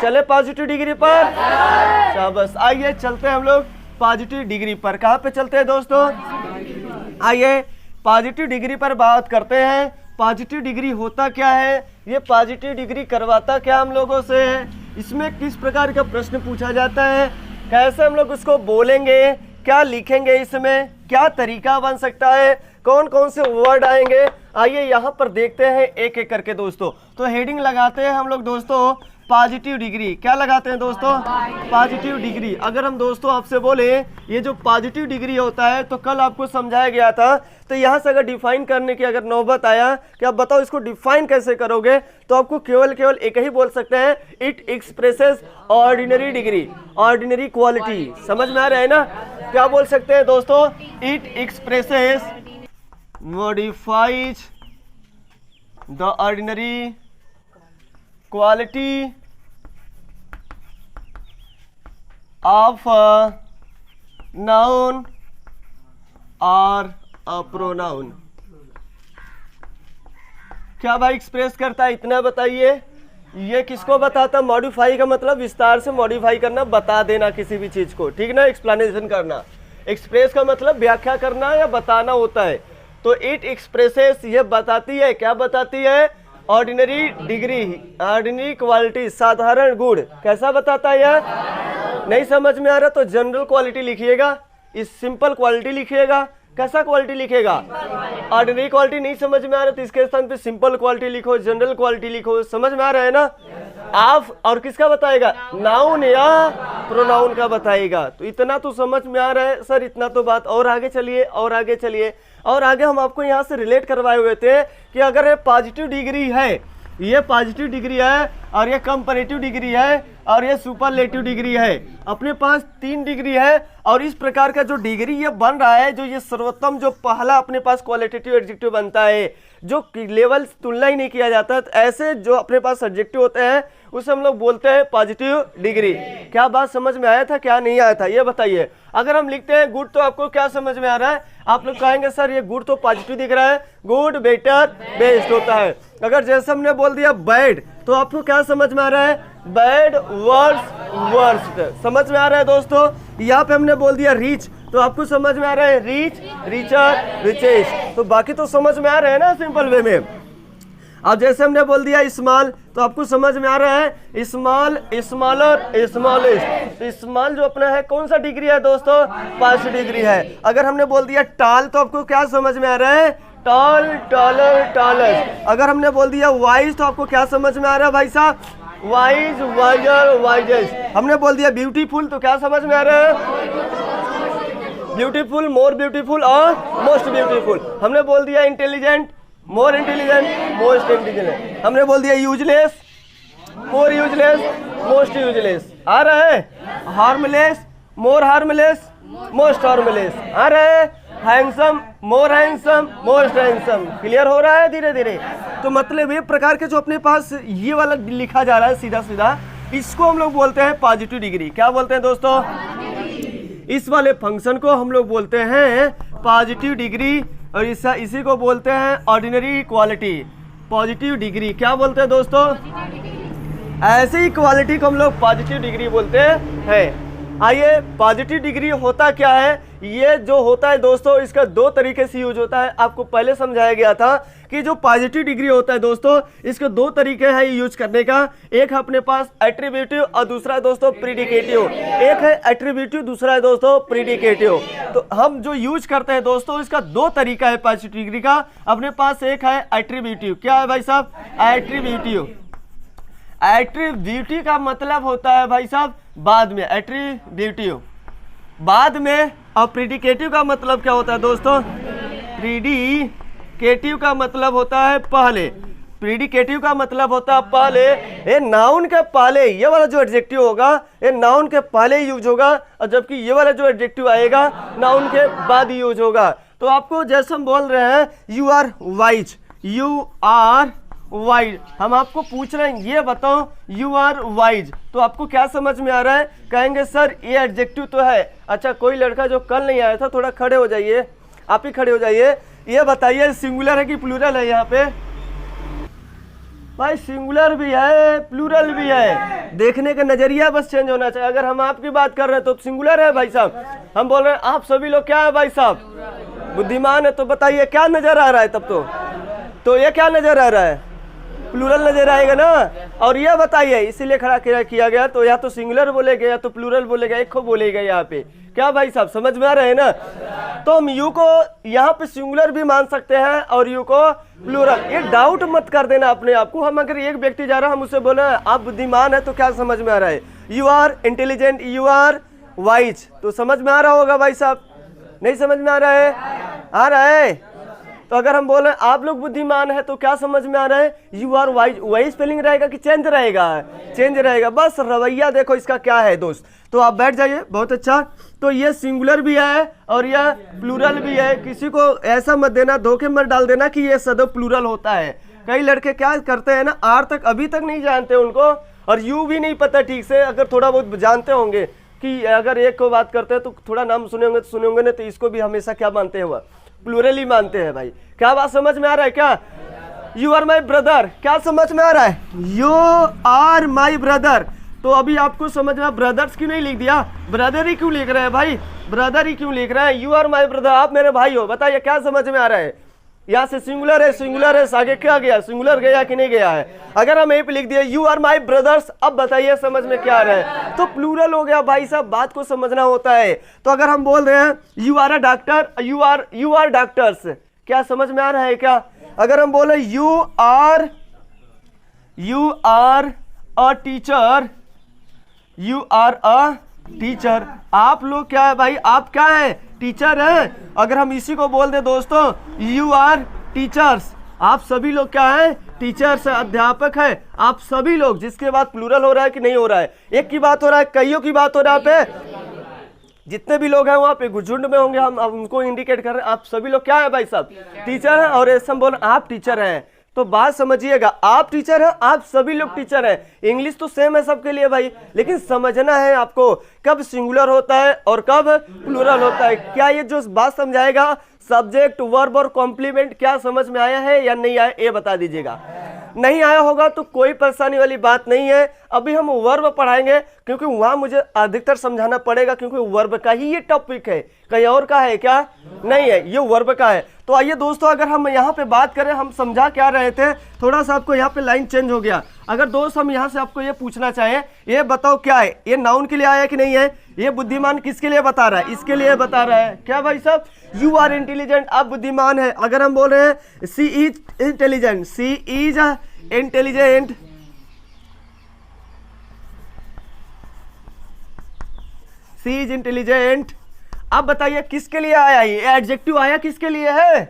चले positive degree पर, शाबाश। आइए चलते हैं हम लोग पॉजिटिव डिग्री पर। कहाँ पे चलते हैं दोस्तों? आइए पॉजिटिव डिग्री पर बात करते हैं। पॉजिटिव डिग्री होता क्या है, ये पॉजिटिव डिग्री करवाता क्या हम लोगों से है, इसमें किस प्रकार का प्रश्न पूछा जाता है, कैसे हम लोग उसको बोलेंगे, क्या लिखेंगे, इसमें क्या तरीका बन सकता है, कौन कौन से वर्ड आएंगे, आइए यहाँ पर देखते हैं एक एक करके दोस्तों। तो हेडिंग लगाते हैं हम लोग दोस्तों पॉजिटिव डिग्री। क्या लगाते हैं दोस्तों? Positive degree. अगर हम दोस्तों आपसे बोले ये जो पॉजिटिव डिग्री होता है, तो कल आपको समझाया गया था, तो यहाँ से अगर डिफाइन करने की अगर नौबत आया कि आप बताओ इसको डिफाइन कैसे करोगे, तो आपको केवल एक ही बोल सकते हैं, it expresses ordinary degree, ordinary quality. समझ में आ रहा है ना? क्या बोल सकते हैं दोस्तों? It expresses modifies the ordinary quality of a noun or a pronoun। क्या भाई एक्सप्रेस करता है, इतना बताइए। ये किसको बताता? मॉडिफाई का मतलब विस्तार से मॉडिफाई करना, बता देना किसी भी चीज को, ठीक ना, एक्सप्लेनेशन करना। एक्सप्रेस का मतलब व्याख्या करना या बताना होता है। तो इट एक्सप्रेसेस ये बताती है, क्या बताती है? ऑर्डिनरी डिग्री, ऑर्डिनरी क्वालिटी, साधारण गुण। कैसा बताता है यार? नहीं समझ में आ रहा तो जनरल क्वालिटी लिखिएगा, इस सिंपल क्वालिटी लिखिएगा। कैसा क्वालिटी लिखेगा? Ordinary quality. नहीं समझ में आ रहा तो इसके स्थान पे सिंपल क्वालिटी लिखो, जनरल क्वालिटी लिखो। समझ में आ रहा है ना? आप और किसका बताएगा? नाउन या प्रोनाउन का बताएगा। तो इतना तो समझ में आ रहा है सर, इतना तो बात। और आगे चलिए, और आगे चलिए, और आगे हम आपको यहाँ से रिलेट करवाए हुए थे कि अगर ये पॉजिटिव डिग्री है, ये पॉजिटिव डिग्री है, और ये कंपैरेटिव डिग्री है, और ये सुपरलेटिव डिग्री है। अपने पास 3 डिग्री है, और इस प्रकार का जो डिग्री ये बन रहा है, जो ये सर्वोत्तम जो पहला अपने पास क्वालिटेटिव एडजेक्टिव बनता है, जो लेवल तुलना ही नहीं किया जाता, तो ऐसे जो अपने पास एडजेक्टिव होते हैं उसे हम लोग बोलते हैं पॉजिटिव डिग्री। क्या बात समझ में आया था, क्या नहीं आया था, ये बताइए। अगर हम लिखते हैं गुड, तो आपको क्या समझ में आ रहा है? आप लोग कहेंगे सर ये गुड तो पॉजिटिव दिख रहा है, गुड, बेटर, बेस्ट होता है। अगर जैसे हमने बोल दिया बैड, तो आपको क्या समझ में आ रहा है? Bad, worst, worst. समझ में आ रहा है दोस्तों? यहाँ पे हमने बोल दिया रिच, तो आपको समझ में आ रहा है रिच, रिचर, रिचेस्ट। तो बाकी तो समझ में आ रहा है ना सिंपल वे में। अब जैसे हमने बोल दिया स्मॉल, तो आपको समझ में आ रहा है स्मॉल, स्मॉलर, स्मॉलेस्ट। तो स्मॉल जो अपना है कौन सा डिग्री है दोस्तों? पॉजिटिव डिग्री है। अगर हमने बोल दिया टॉल, तो आपको क्या समझ में आ रहा है? Tall, taller, tallest. अगर हमने बोल दिया वाइज, तो आपको क्या समझ में आ रहा है भाई साहब? Wise, wiser, wisest. हमने बोल दिया ब्यूटीफुल, तो क्या समझ में आ रहा है? ब्यूटीफुल, मोर ब्यूटीफुल और मोस्ट ब्यूटीफुल। हमने बोल दिया intelligent, more intelligent, most intelligent. हमने बोल दिया यूजलेस, मोर यूजलेस, मोस्ट यूजलेस। आ रहा है? हार्मलेस, मोर हार्मलेस, मोस्ट हार्मलेस। आ रहा है? हैंडसम, मोर हैंडसम, मोस्ट हैंडसम। क्लियर हो रहा है धीरे धीरे? तो मतलब ये प्रकार के जो अपने पास ये वाला लिखा जा रहा है सीधा सीधा, इसको हम लोग बोलते हैं पॉजिटिव डिग्री। क्या बोलते हैं दोस्तों? इस वाले फंक्शन को हम लोग बोलते हैं पॉजिटिव डिग्री, और इसी को बोलते हैं ऑर्डिनरी क्वालिटी। पॉजिटिव डिग्री क्या बोलते हैं दोस्तों? ऐसी ही क्वालिटी को हम लोग पॉजिटिव डिग्री बोलते हैं। आइए पॉजिटिव डिग्री होता क्या है? ये जो होता है दोस्तों, इसका 2 तरीके से यूज होता है। आपको पहले समझाया गया था कि जो पॉजिटिव डिग्री होता है दोस्तों, इसके 2 तरीके हैं यूज करने का। एक है अपने पास एट्रीब्यूटिव, और दूसरा है दोस्तों प्रीडिकेटिव। एक है एट्रीब्यूटिव, दूसरा है दोस्तों प्रीडिकेटिव। तो हम जो यूज करते हैं दोस्तों, इसका 2 तरीका है पॉजिटिव डिग्री का। अपने पास एक है एट्रीब्यूटिव। क्या है भाई साहब? एट्रीब्यूटिव। एट्रीब्यूटिव का मतलब होता है भाई साहब बाद में, एट्रीब्यूटिव बाद में। और प्रीडिकेटिव का मतलब क्या होता है दोस्तों? प्रीडिकेटिव का मतलब होता है पहले। प्रीडिकेटिव का मतलब होता है पहले, ये नाउन के पहले ये वाला जो एडजेक्टिव होगा, ये नाउन के पहले यूज होगा, और जबकि ये वाला जो एडजेक्टिव आएगा नाउन के बाद यूज होगा। तो आपको जैसे हम बोल रहे हैं you are wise, you are wise, हम आपको पूछ रहे हैं ये बताओ यू आर वाइज, तो आपको क्या समझ में आ रहा है? कहेंगे सर ये एडजेक्टिव तो है। अच्छा, कोई लड़का जो कल नहीं आया था, थोड़ा खड़े हो जाइए, आप ही खड़े हो जाइए। ये बताइए सिंगुलर है कि प्लूरल है? यहाँ पे भाई सिंगुलर भी है प्लूरल भी है, देखने का नजरिया बस चेंज होना चाहिए। अगर हम आपकी बात कर रहे हैं तो सिंगुलर है भाई साहब, हम बोल रहे हैं आप सभी लोग क्या है भाई साहब, बुद्धिमान है। तो बताइए क्या नजर आ रहा है तब तो ये क्या नजर आ रहा है, प्लूरल नजर आएगा ना। और यह बताइए इसीलिए खड़ा किया गया, तो या तो सिंगुलर बोलेगा या तो प्लूरल बोलेगा, एक को बोलेगा यहाँ पे। क्या भाई साहब समझ में आ रहा है ना। तो हम यू को यहाँ पे सिंगुलर भी मान सकते हैं और यू को प्लूरल। ये डाउट मत कर देना अपने आप को। हम अगर एक व्यक्ति जा रहा है हम उसे बोले आप बुद्धिमान है तो क्या समझ में आ रहा है, you are intelligent, you are wise, तो समझ में आ रहा होगा भाई साहब। नहीं समझ में आ रहा है, आ रहा है। तो अगर हम बोल रहे हैं आप लोग बुद्धिमान है तो क्या समझ में आ रहा है, यू आर वाइज, वही स्पेलिंग रहेगा कि चेंज रहेगा, चेंज रहेगा। बस रवैया देखो इसका क्या है दोस्त। तो आप बैठ जाइए, बहुत अच्छा। तो ये सिंगुलर भी है और यह प्लूरल भी है। किसी को ऐसा मत देना, धोखे मत डाल देना कि ये सदैव प्लूरल होता है। कई लड़के क्या करते हैं ना, आर तक अभी तक नहीं जानते उनको, और यू भी नहीं पता ठीक से। अगर थोड़ा बहुत जानते होंगे कि अगर एक को बात करते हैं तो थोड़ा नाम सुने होंगे ना, तो इसको भी हमेशा क्या मानते हैं, वह प्लूरल ही मानते हैं भाई। क्या बात समझ में आ रहा है क्या, यू आर माई ब्रदर, क्या समझ में आ रहा है, यू आर माई ब्रदर। तो अभी आपको समझ में, ब्रदर्स क्यों नहीं लिख दिया, ब्रदर ही क्यों लिख रहे हैं भाई, ब्रदर ही क्यों लिख रहे हैं, यू आर माई ब्रदर, आप मेरे भाई हो। बताइए क्या समझ में आ रहा है। यहाँ से सिंगुलर है, सिंगुलर है, आगे क्या गया, सिंगुलर गया कि नहीं गया है। अगर हम यहीं पे लिख दिए यू आर माई ब्रदर्स, अब बताइए समझ में क्या आ रहा है, तो प्लूरल हो गया भाई साहब। बात को समझना होता है। तो अगर हम बोल रहे हैं you are a doctor, you are doctors, क्या समझ में आ रहा है क्या। अगर हम बोले you are a teacher, you are a teacher, आप लोग क्या है भाई, आप क्या है, टीचर है। अगर हम इसी को बोल दे दोस्तों यू आर टीचर्स, आप सभी लोग क्या है, टीचर्स है, अध्यापक है, आप सभी लोग। जिसके बाद प्लूरल हो रहा है कि नहीं हो रहा है, एक की बात हो रहा है, कईयों की बात हो रहा है। पे जितने भी लोग हैं वहाँ पे झुंड में होंगे, हम उनको इंडिकेट कर रहे हैं, आप सभी लोग क्या है भाई साहब, टीचर है। और ऐसा हम बोल आप टीचर हैं, तो बात समझिएगा, आप टीचर हैं, आप सभी लोग टीचर हैं। इंग्लिश तो सेम है सबके लिए भाई, लेकिन समझना है आपको कब सिंगुलर होता है और कब प्लूरल होता है। क्या ये जो बात समझाएगा, सब्जेक्ट वर्ब और कॉम्प्लीमेंट, क्या समझ में आया है या नहीं आया, ये बता दीजिएगा। नहीं आया होगा तो कोई परेशानी वाली बात नहीं है। अभी हम वर्ब पढ़ाएंगे क्योंकि वहां मुझे अधिकतर समझाना पड़ेगा, क्योंकि वर्ब का ही ये टॉपिक है, कहीं और का है क्या, नहीं है, ये वर्ब का है। तो आइए दोस्तों, अगर हम यहाँ पे बात करें, हम समझा क्या रहे थे, थोड़ा सा आपको यहाँ पे लाइन चेंज हो गया। अगर दोस्त हम यहाँ से आपको ये पूछना चाहें, ये बताओ क्या है, ये नाउन के लिए आया कि नहीं है, ये बुद्धिमान किसके लिए बता रहा है, इसके लिए बता रहा है। क्या भाई साहब, यू आर इंटेलिजेंट, आप बुद्धिमान है। अगर हम बोल रहे हैं she is intelligent, she is intelligent, she is intelligent, अब बताइए किसके लिए आया, ये एडजेक्टिव आया किसके लिए है,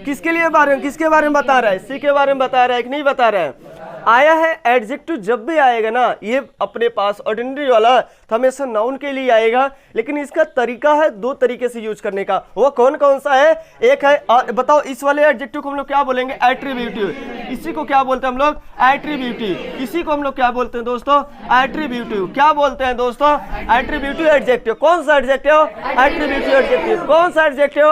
किसके लिए बारे में, किसके बारे में बता रहा है, सी के बारे में बता रहा है कि नहीं बता रहा है। आया है। एडजेक्टिव जब भी आएगा ना, ये अपने पास ऑर्डिनरी वाला तो हमेशा नाउन के लिए आएगा, लेकिन इसका तरीका है दो तरीके से यूज करने का। वो कौन कौन सा है, एक है बताओ, इस वाले एडजेक्टिव को हम लोग क्या बोलेंगे, एट्रीब्यूटिव। इसी को क्या बोलते हैं हम लोग, एट्रीब्यूटिव। इसी को हम लोग क्या बोलते हैं दोस्तों, एट्रीब्यूटिव। क्या बोलते हैं दोस्तों, एट्रीब्यूटिव एडजेक्टिव। कौन सा एडजेक्टिव, एट्रीब्यूटिव एडजेक्टिव। कौन सा एडजेक्टिव,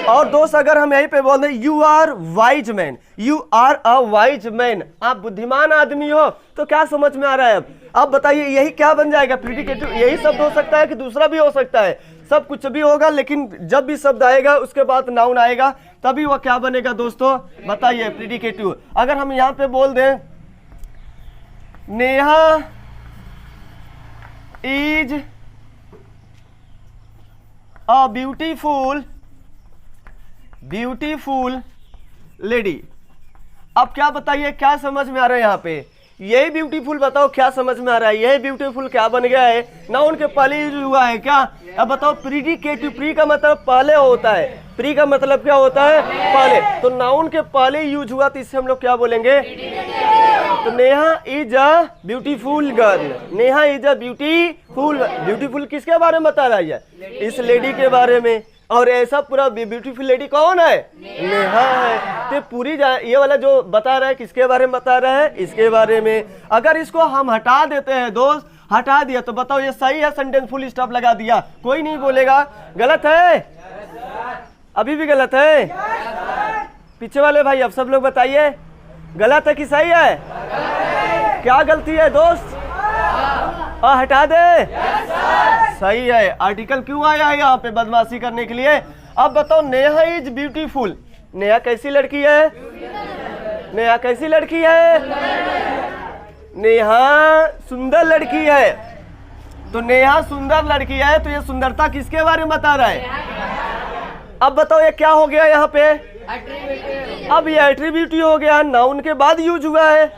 और दोस्त अगर हम यहीं पे बोल दें you are wise man, you are a wise man, आप बुद्धिमान आदमी हो, तो क्या समझ में आ रहा है। अब बताइए यही क्या बन जाएगा, प्रीडिकेटिव। यही शब्द हो सकता है कि दूसरा भी हो सकता है, सब कुछ भी होगा, लेकिन जब भी शब्द आएगा उसके बाद नाउन आएगा, तभी वह क्या बनेगा दोस्तों, बताइए, प्रीडिकेटिव। अगर हम यहाँ पे बोल दें Neha is a beautiful lady. अब क्या बताइए, क्या समझ में आ रहा है यहाँ पे, यही ब्यूटीफुल बताओ क्या समझ में आ रहा है, यही ब्यूटीफुल क्या बन गया है, नाउन के पहले यूज हुआ है क्या। अब बताओ, प्रीडिकेटिव, प्री का मतलब पहले होता है, प्री का मतलब क्या होता है, पहले, तो नाउन के पहले यूज हुआ, तो इससे हम लोग क्या बोलेंगे, तो Neha is a beautiful girl, Neha is a beautiful किसके बारे में बता रहा है, इस लेडी के बारे में। और ऐसा पूरा ब्यूटीफुल लेडी कौन है, नेहा है। तो पूरी ये वाला जो बता रहा है किसके बारे में बता रहा है, इसके बारे में। अगर इसको हम हटा देते हैं दोस्त, हटा दिया तो बताओ ये सही है, सेंटेंस फुल स्टॉप लगा दिया, कोई नहीं बोलेगा गलत है, अभी भी गलत है। पीछे वाले भाई अब सब लोग बताइए, गलत है कि सही है? क्या गलती है दोस्त? हटा दे। सही है। आर्टिकल क्यों आया है यहाँ पे? बदमाशी करने के लिए। अब बताओ, नेहा इज ब्यूटीफुल। नेहा कैसी लड़की है? नेहा कैसी लड़की है? नेहा सुंदर लड़की है। तो नेहा सुंदर लड़की है, तो ये सुंदरता किसके बारे में बता रहा है? अब बताओ ये क्या हो गया यहाँ पे? अब ये एट्रीब्यूट हो गया, नाउन के बाद यूज हुआ है,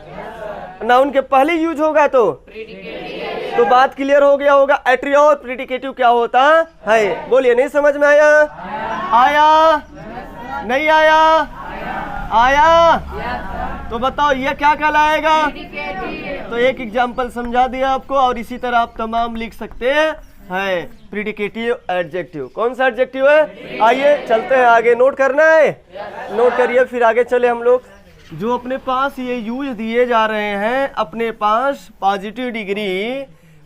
नाउन के पहले यूज होगा तो बात क्लियर हो गया होगा। एट्री और प्रिडिकेटिव क्या होता है? बोलिए, नहीं समझ में आया? आया? नहीं आया? आया? तो बताओ ये क्या कहलाएगा? तो एक एग्जांपल समझा दिया आपको, और इसी तरह आप तमाम लिख सकते हैं। प्रिडिकेटिव एडजेक्टिव। कौन सा एडजेक्टिव है? आइए चलते हैं आगे। नोट करना है? नोट करिए, फिर आगे चले हम लोग। जो अपने पास ये यूज दिए जा रहे हैं, अपने पास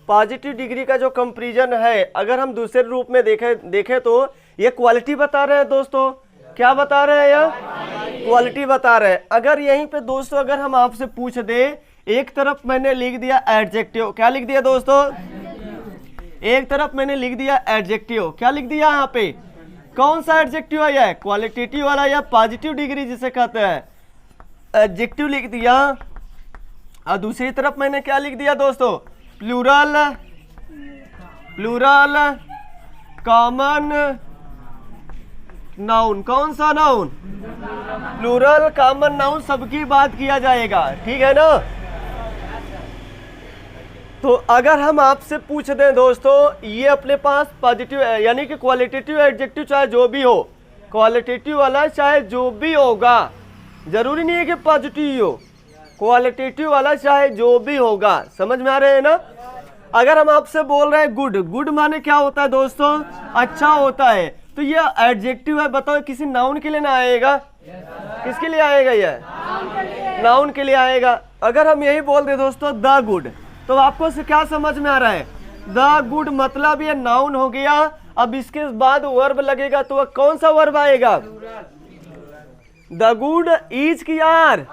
पॉजिटिव डिग्री का जो कंपैरिजन है, अगर हम दूसरे रूप में देखें तो ये क्वालिटी बता रहे हैं दोस्तों। क्या बता रहे हैं? यह क्वालिटी बता रहे हैं। अगर यहीं पे दोस्तों अगर हम आपसे पूछ दे, एक तरफ मैंने लिख दिया एडजेक्टिव, क्या लिख दिया दोस्तों? एक तरफ मैंने लिख दिया एडजेक्टिव, क्या लिख दिया यहाँ पे? कौन सा एडजेक्टिव है? यह क्वालिटेटिव वाला या पॉजिटिव डिग्री जिसे कहते हैं, एडजेक्टिव लिख दिया। और दूसरी तरफ मैंने क्या लिख दिया दोस्तों? Plural common noun. कौन सा नाउन? प्लूरल कॉमन नाउन, सबकी बात किया जाएगा, ठीक है ना? तो अगर हम आपसे पूछ दें दोस्तों, ये अपने पास पॉजिटिव यानी कि क्वालिटेटिव एडजेक्टिव चाहे जो भी हो, क्वालिटेटिव वाला चाहे जो भी होगा, जरूरी नहीं है कि पॉजिटिव ही हो, क्वालिटेटिव वाला चाहे जो भी होगा। समझ में आ रहे हैं ना? अगर हम आपसे बोल रहे हैं गुड माने क्या होता है दोस्तों? अच्छा होता है। तो ये एडजेक्टिव है, बताओ किसी नाउन के लिए ना आएगा? किसके लिए आएगा? ये नाउन के लिए आएगा। अगर हम यही बोल दे दोस्तों द गुड, तो आपको से क्या समझ में आ रहा है? द गुड मतलब ये नाउन हो गया। अब इसके बाद वर्ब लगेगा, तो कौन सा वर्ब आएगा? द गुड इज की यार।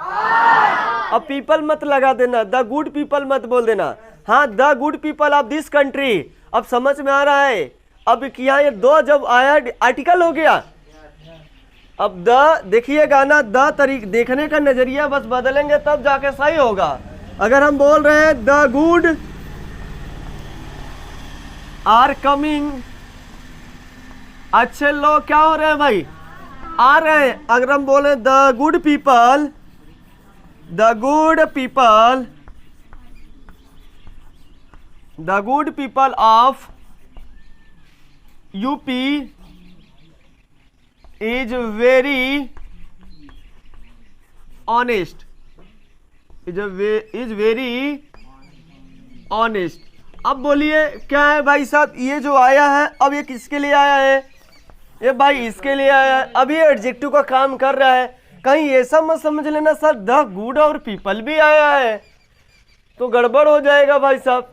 अब पीपल मत लगा देना, द गुड पीपल मत बोल देना। हाँ, the good people of this country. अब समझ में आ रहा है? अब किया ये दो जब आया आर्टिकल हो गया। अब द देखिएगा ना, द तरीक देखने का नजरिया बस बदलेंगे तब जाके सही होगा। अगर हम बोल रहे हैं द गुड आर कमिंग, अच्छे लोग क्या हो रहे हैं भाई? आ रहे हैं। अगर हम बोले the good people of UP is very honest, is very honest. अब बोलिए क्या है भाई साहब? ये जो आया है, अब ये किसके लिए आया है? ये भाई इसके लिए आया है। अब ये एडजेक्टिव का काम कर रहा है। कहीं ऐसा मत समझ लेना सर द गुड और पीपल भी आया है तो गड़बड़ हो जाएगा भाई साहब।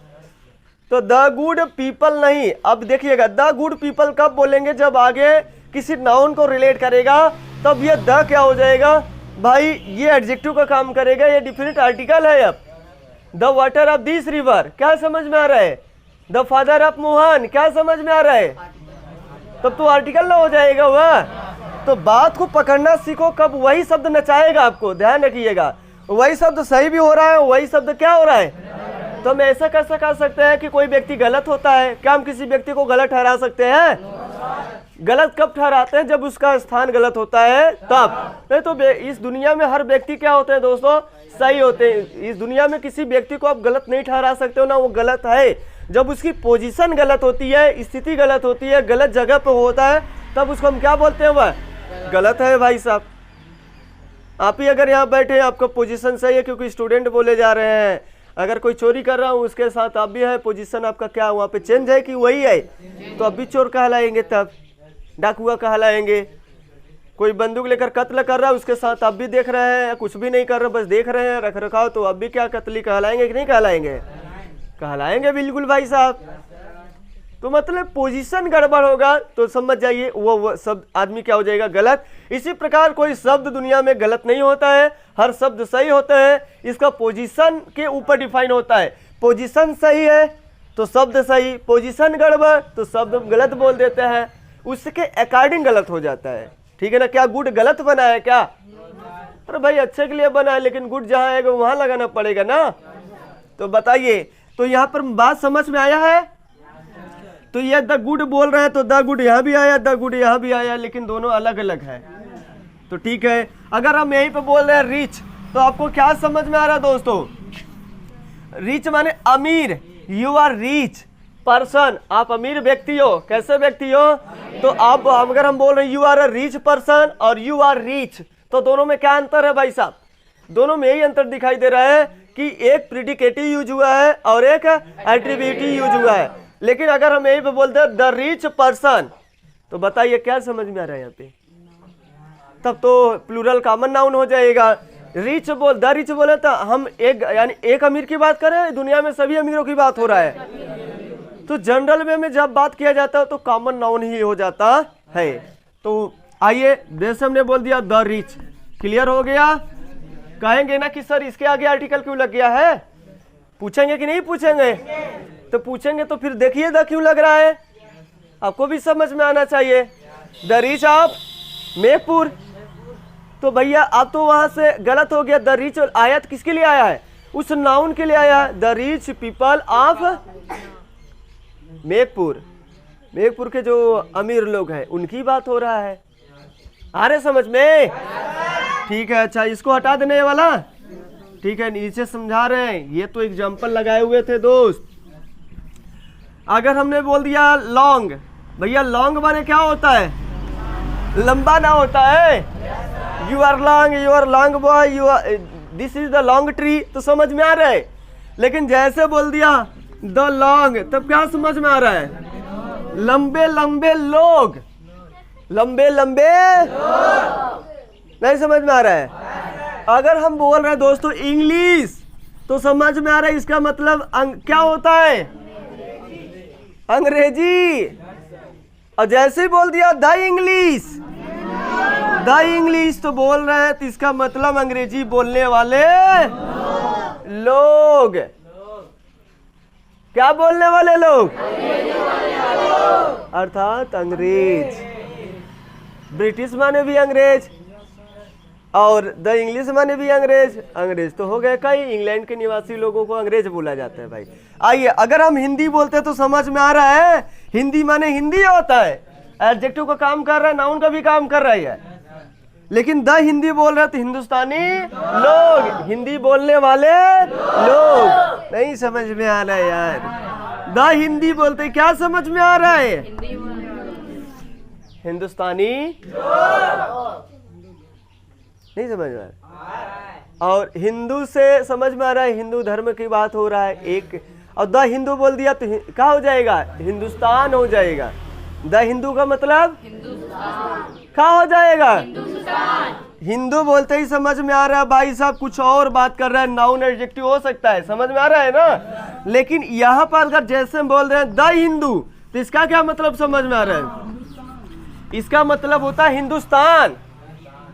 तो द गुड पीपल नहीं। अब देखिएगा, द गुड पीपल कब बोलेंगे? जब आगे किसी नाउन को रिलेट करेगा, तब ये द क्या हो जाएगा भाई? ये एडजेक्टिव का काम करेगा, ये डिफिनिट आर्टिकल है। अब the water of this river, क्या समझ में आ रहा है? द फादर ऑफ मोहन, क्या समझ में आ रहा है? तब तो आर्टिकल ना हो जाएगा वह। तो बात को पकड़ना सीखो, कब वही शब्द नचाएगा आपको, ध्यान रखिएगा। वही शब्द सही भी हो रहा है, वही शब्द क्या हो रहा है। तो हम ऐसा कैसे कर सकते हैं कि कोई व्यक्ति गलत होता है? क्या हम किसी व्यक्ति को गलत ठहरा सकते हैं? गलत कब ठहराते हैं? जब उसका स्थान गलत होता है तब। नहीं तो इस दुनिया में हर व्यक्ति क्या होते हैं दोस्तों? सही होते हैं। इस दुनिया में किसी व्यक्ति को आप गलत नहीं ठहरा सकते हो ना, वो गलत है। जब उसकी पोजीशन गलत होती है, स्थिति गलत होती है, गलत जगह पे होता है, तब उसको हम क्या बोलते हैं? वह गलत है भाई साहब। आप ही अगर यहाँ बैठे, आपका पोजीशन सही है क्योंकि स्टूडेंट बोले जा रहे हैं। अगर कोई चोरी कर रहा हूँ उसके साथ आप भी है, पोजीशन आपका क्या वहाँ पे चेंज है कि वही है, तो अब भी चोर कहलाएंगे, तब डाकुआ कहलाएंगे। कोई बंदूक लेकर कत्ल कर रहा है, उसके साथ आप भी देख रहे हैं, कुछ भी नहीं कर रहे, बस देख रहे हैं रख रखाव, तो अब भी क्या कत्ली कहलाएंगे कि नहीं कहलाएंगे? कहलाएंगे बिल्कुल भाई साहब। तो मतलब पोजीशन गड़बड़ होगा तो समझ जाइए वो शब्द आदमी क्या हो जाएगा, गलत। इसी प्रकार कोई शब्द दुनिया में गलत नहीं होता है, हर शब्द सही होता है, इसका पोजीशन के ऊपर डिफाइन होता है। पोजीशन सही है तो शब्द सही, पोजीशन गड़बड़ तो शब्द गलत बोल देते हैं, उसके अकॉर्डिंग गलत हो जाता है, ठीक है ना। क्या गुड गलत बना है क्या? अरे भाई अच्छे के लिए बना है, लेकिन गुड जहाँ आएगा वहां लगाना पड़ेगा ना। तो बताइए, तो यहाँ पर बात समझ में आया है? तो ये द गुड बोल रहे हैं तो द गुड यहाँ भी आया, द गुड यहाँ भी आया, लेकिन दोनों अलग अलग है। तो ठीक है, अगर हम यहीं पे बोल रहे हैं रिच, तो आपको क्या समझ में आ रहा है दोस्तों? रिच माने अमीर, यू आर रिच पर्सन, आप अमीर व्यक्ति हो। कैसे व्यक्ति हो? तो आप अगर हम बोल रहे हैं you are a rich person और यू आर रिच, तो दोनों में क्या अंतर है भाई साहब? दोनों में यही अंतर दिखाई दे रहा है कि एक प्रिडिकेटिव यूज हुआ है और एक एट्रीब्यूटिव यूज हुआ है। लेकिन अगर हम यही पे बोलते हैं द रिच पर्सन, तो बताइए क्या समझ में आ रहा है यहाँ पे? तब तो प्लूरल कॉमन नाउन हो जाएगा। रिच द रिच बोले तो हम एक यानी एक अमीर की बात करें, दुनिया में सभी अमीरों की बात हो रहा है। तो जनरल वे में जब बात किया जाता है तो कॉमन नाउन ही हो जाता है। तो आइए, जैसे हमने बोल दिया द रिच, क्लियर हो गया। कहेंगे ना कि सर इसके आगे आर्टिकल क्यों लग गया है? पूछेंगे कि नहीं पूछेंगे? तो पूछेंगे तो फिर देखिए द क्यों लग रहा है, आपको भी समझ में आना चाहिए। द रिच ऑफ मेहपुर, तो भैया अब तो वहां से गलत हो गया। द रिच आया तो किसके लिए आया है? उस नाउन के लिए आया है, द रिच पीपल ऑफ मेहपुर। मेहपुर के जो अमीर लोग हैं उनकी बात हो रहा है। आ रहे समझ में? ठीक है, अच्छा इसको हटा देने वाला, ठीक है, नीचे समझा रहे हैं। ये तो एग्जाम्पल लगाए हुए थे दोस्त। अगर हमने बोल दिया लॉन्ग, भैया लॉन्ग माने क्या होता है? लंबा ना होता है। You are long boy, you are this is the long tree, तो समझ में आ रहा है। लेकिन जैसे बोल दिया द लॉन्ग, तब क्या समझ में आ रहा है? लंबे लंबे लोग, लंबे लंबे नहीं समझ में आ रहा है। अगर हम बोल रहे हैं दोस्तों इंग्लिश, तो समझ में आ रहा है इसका मतलब क्या होता है? अंग्रेजी। और जैसे ही बोल दिया द इंग्लिश, तो बोल रहे हैं तो इसका मतलब अंग्रेजी बोलने वाले लोग। क्या बोलने वाले लोग? अर्थात अंग्रेज। ब्रिटिश माने भी अंग्रेज और द इंग्लिश माने भी अंग्रेज। अंग्रेज तो हो गए कई, इंग्लैंड के निवासी लोगों को अंग्रेज बोला जाता है भाई। आइए, अगर हम हिंदी बोलते हैं तो समझ में आ रहा है, हिंदी माने हिंदी होता है, एडजेक्टिव का काम कर रहा है, नाउन का भी काम कर रहा है। लेकिन द हिंदी बोल रहे तो हिंदुस्तानी लोग, हिंदी बोलने वाले लोग। नहीं समझ में आ रहा है यार? द हिंदी बोलते क्या समझ में आ रहा है? हिंदुस्तानी नहीं समझ में आ रहा। और हिंदू से समझ में आ रहा है, हिंदू धर्म की बात हो रहा है एक। और द हिंदू बोल दिया तो क्या हो जाएगा? हिंदुस्तान हो जाएगा। द हिंदू का मतलब क्या हो जाएगा? हिंदू बोलते ही समझ में आ रहा है भाई साहब कुछ और बात कर रहा है, नाउन एडजेक्टिव हो सकता है, समझ में आ रहा है ना। लेकिन यहाँ पर अगर जैसे हम बोल रहे हैं द हिंदू, तो इसका क्या मतलब समझ में आ रहा है? इसका मतलब होता है हिंदुस्तान।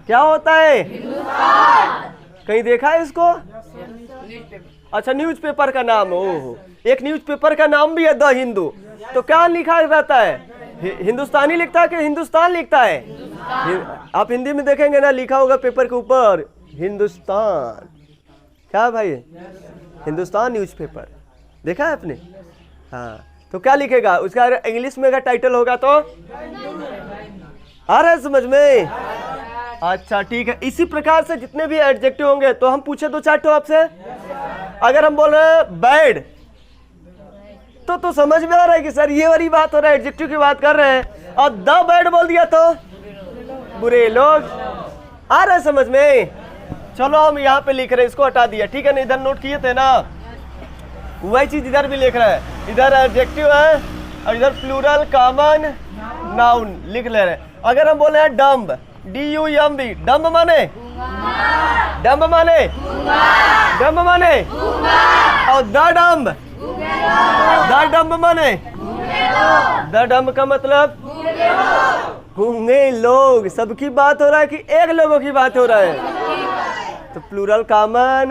क्या होता है? कहीं देखा है इसको? अच्छा, न्यूज़पेपर का नाम हो, एक न्यूज़पेपर का नाम भी है द हिंदू। तो क्या लिखा रहता है? हिंदुस्तानी लिखता है कि हिंदुस्तान लिखता है? आप हिंदी में देखेंगे ना, लिखा होगा पेपर के ऊपर हिंदुस्तान। क्या भाई? हिंदुस्तान न्यूज़पेपर देखा है आपने? हाँ, तो क्या लिखेगा उसका? इंग्लिश में अगर टाइटल होगा तो आ रहा है समझ में? अच्छा ठीक है। इसी प्रकार से जितने भी एडजेक्टिव होंगे, तो हम पूछे दो चार आपसे। अगर हम बोल रहे हैं बैड, तो समझ में आ रहा है कि सर ये वाली बात हो रहा है, एडजेक्टिव की बात कर रहे हैं। और द बैड बोल दिया तो बुरे लोग। आ रहा है समझ में? चलो हम यहाँ पे लिख रहे हैं, इसको हटा दिया, ठीक है ना। इधर नोट किए थे ना, वही चीज इधर भी लिख रहा है। इधर एडजेक्टिव है और इधर प्लूरल कॉमन नाउन लिख ले रहे हैं। अगर हम बोले हैं डम्ब, DUMB, डम्ब माने? डम्ब माने? डम्ब माने? और द डम्ब माने? द डम का मतलब गूंगे लोग। सबकी बात हो रहा है कि एक लोगों की बात हो रहा है? तो प्लूरल कॉमन।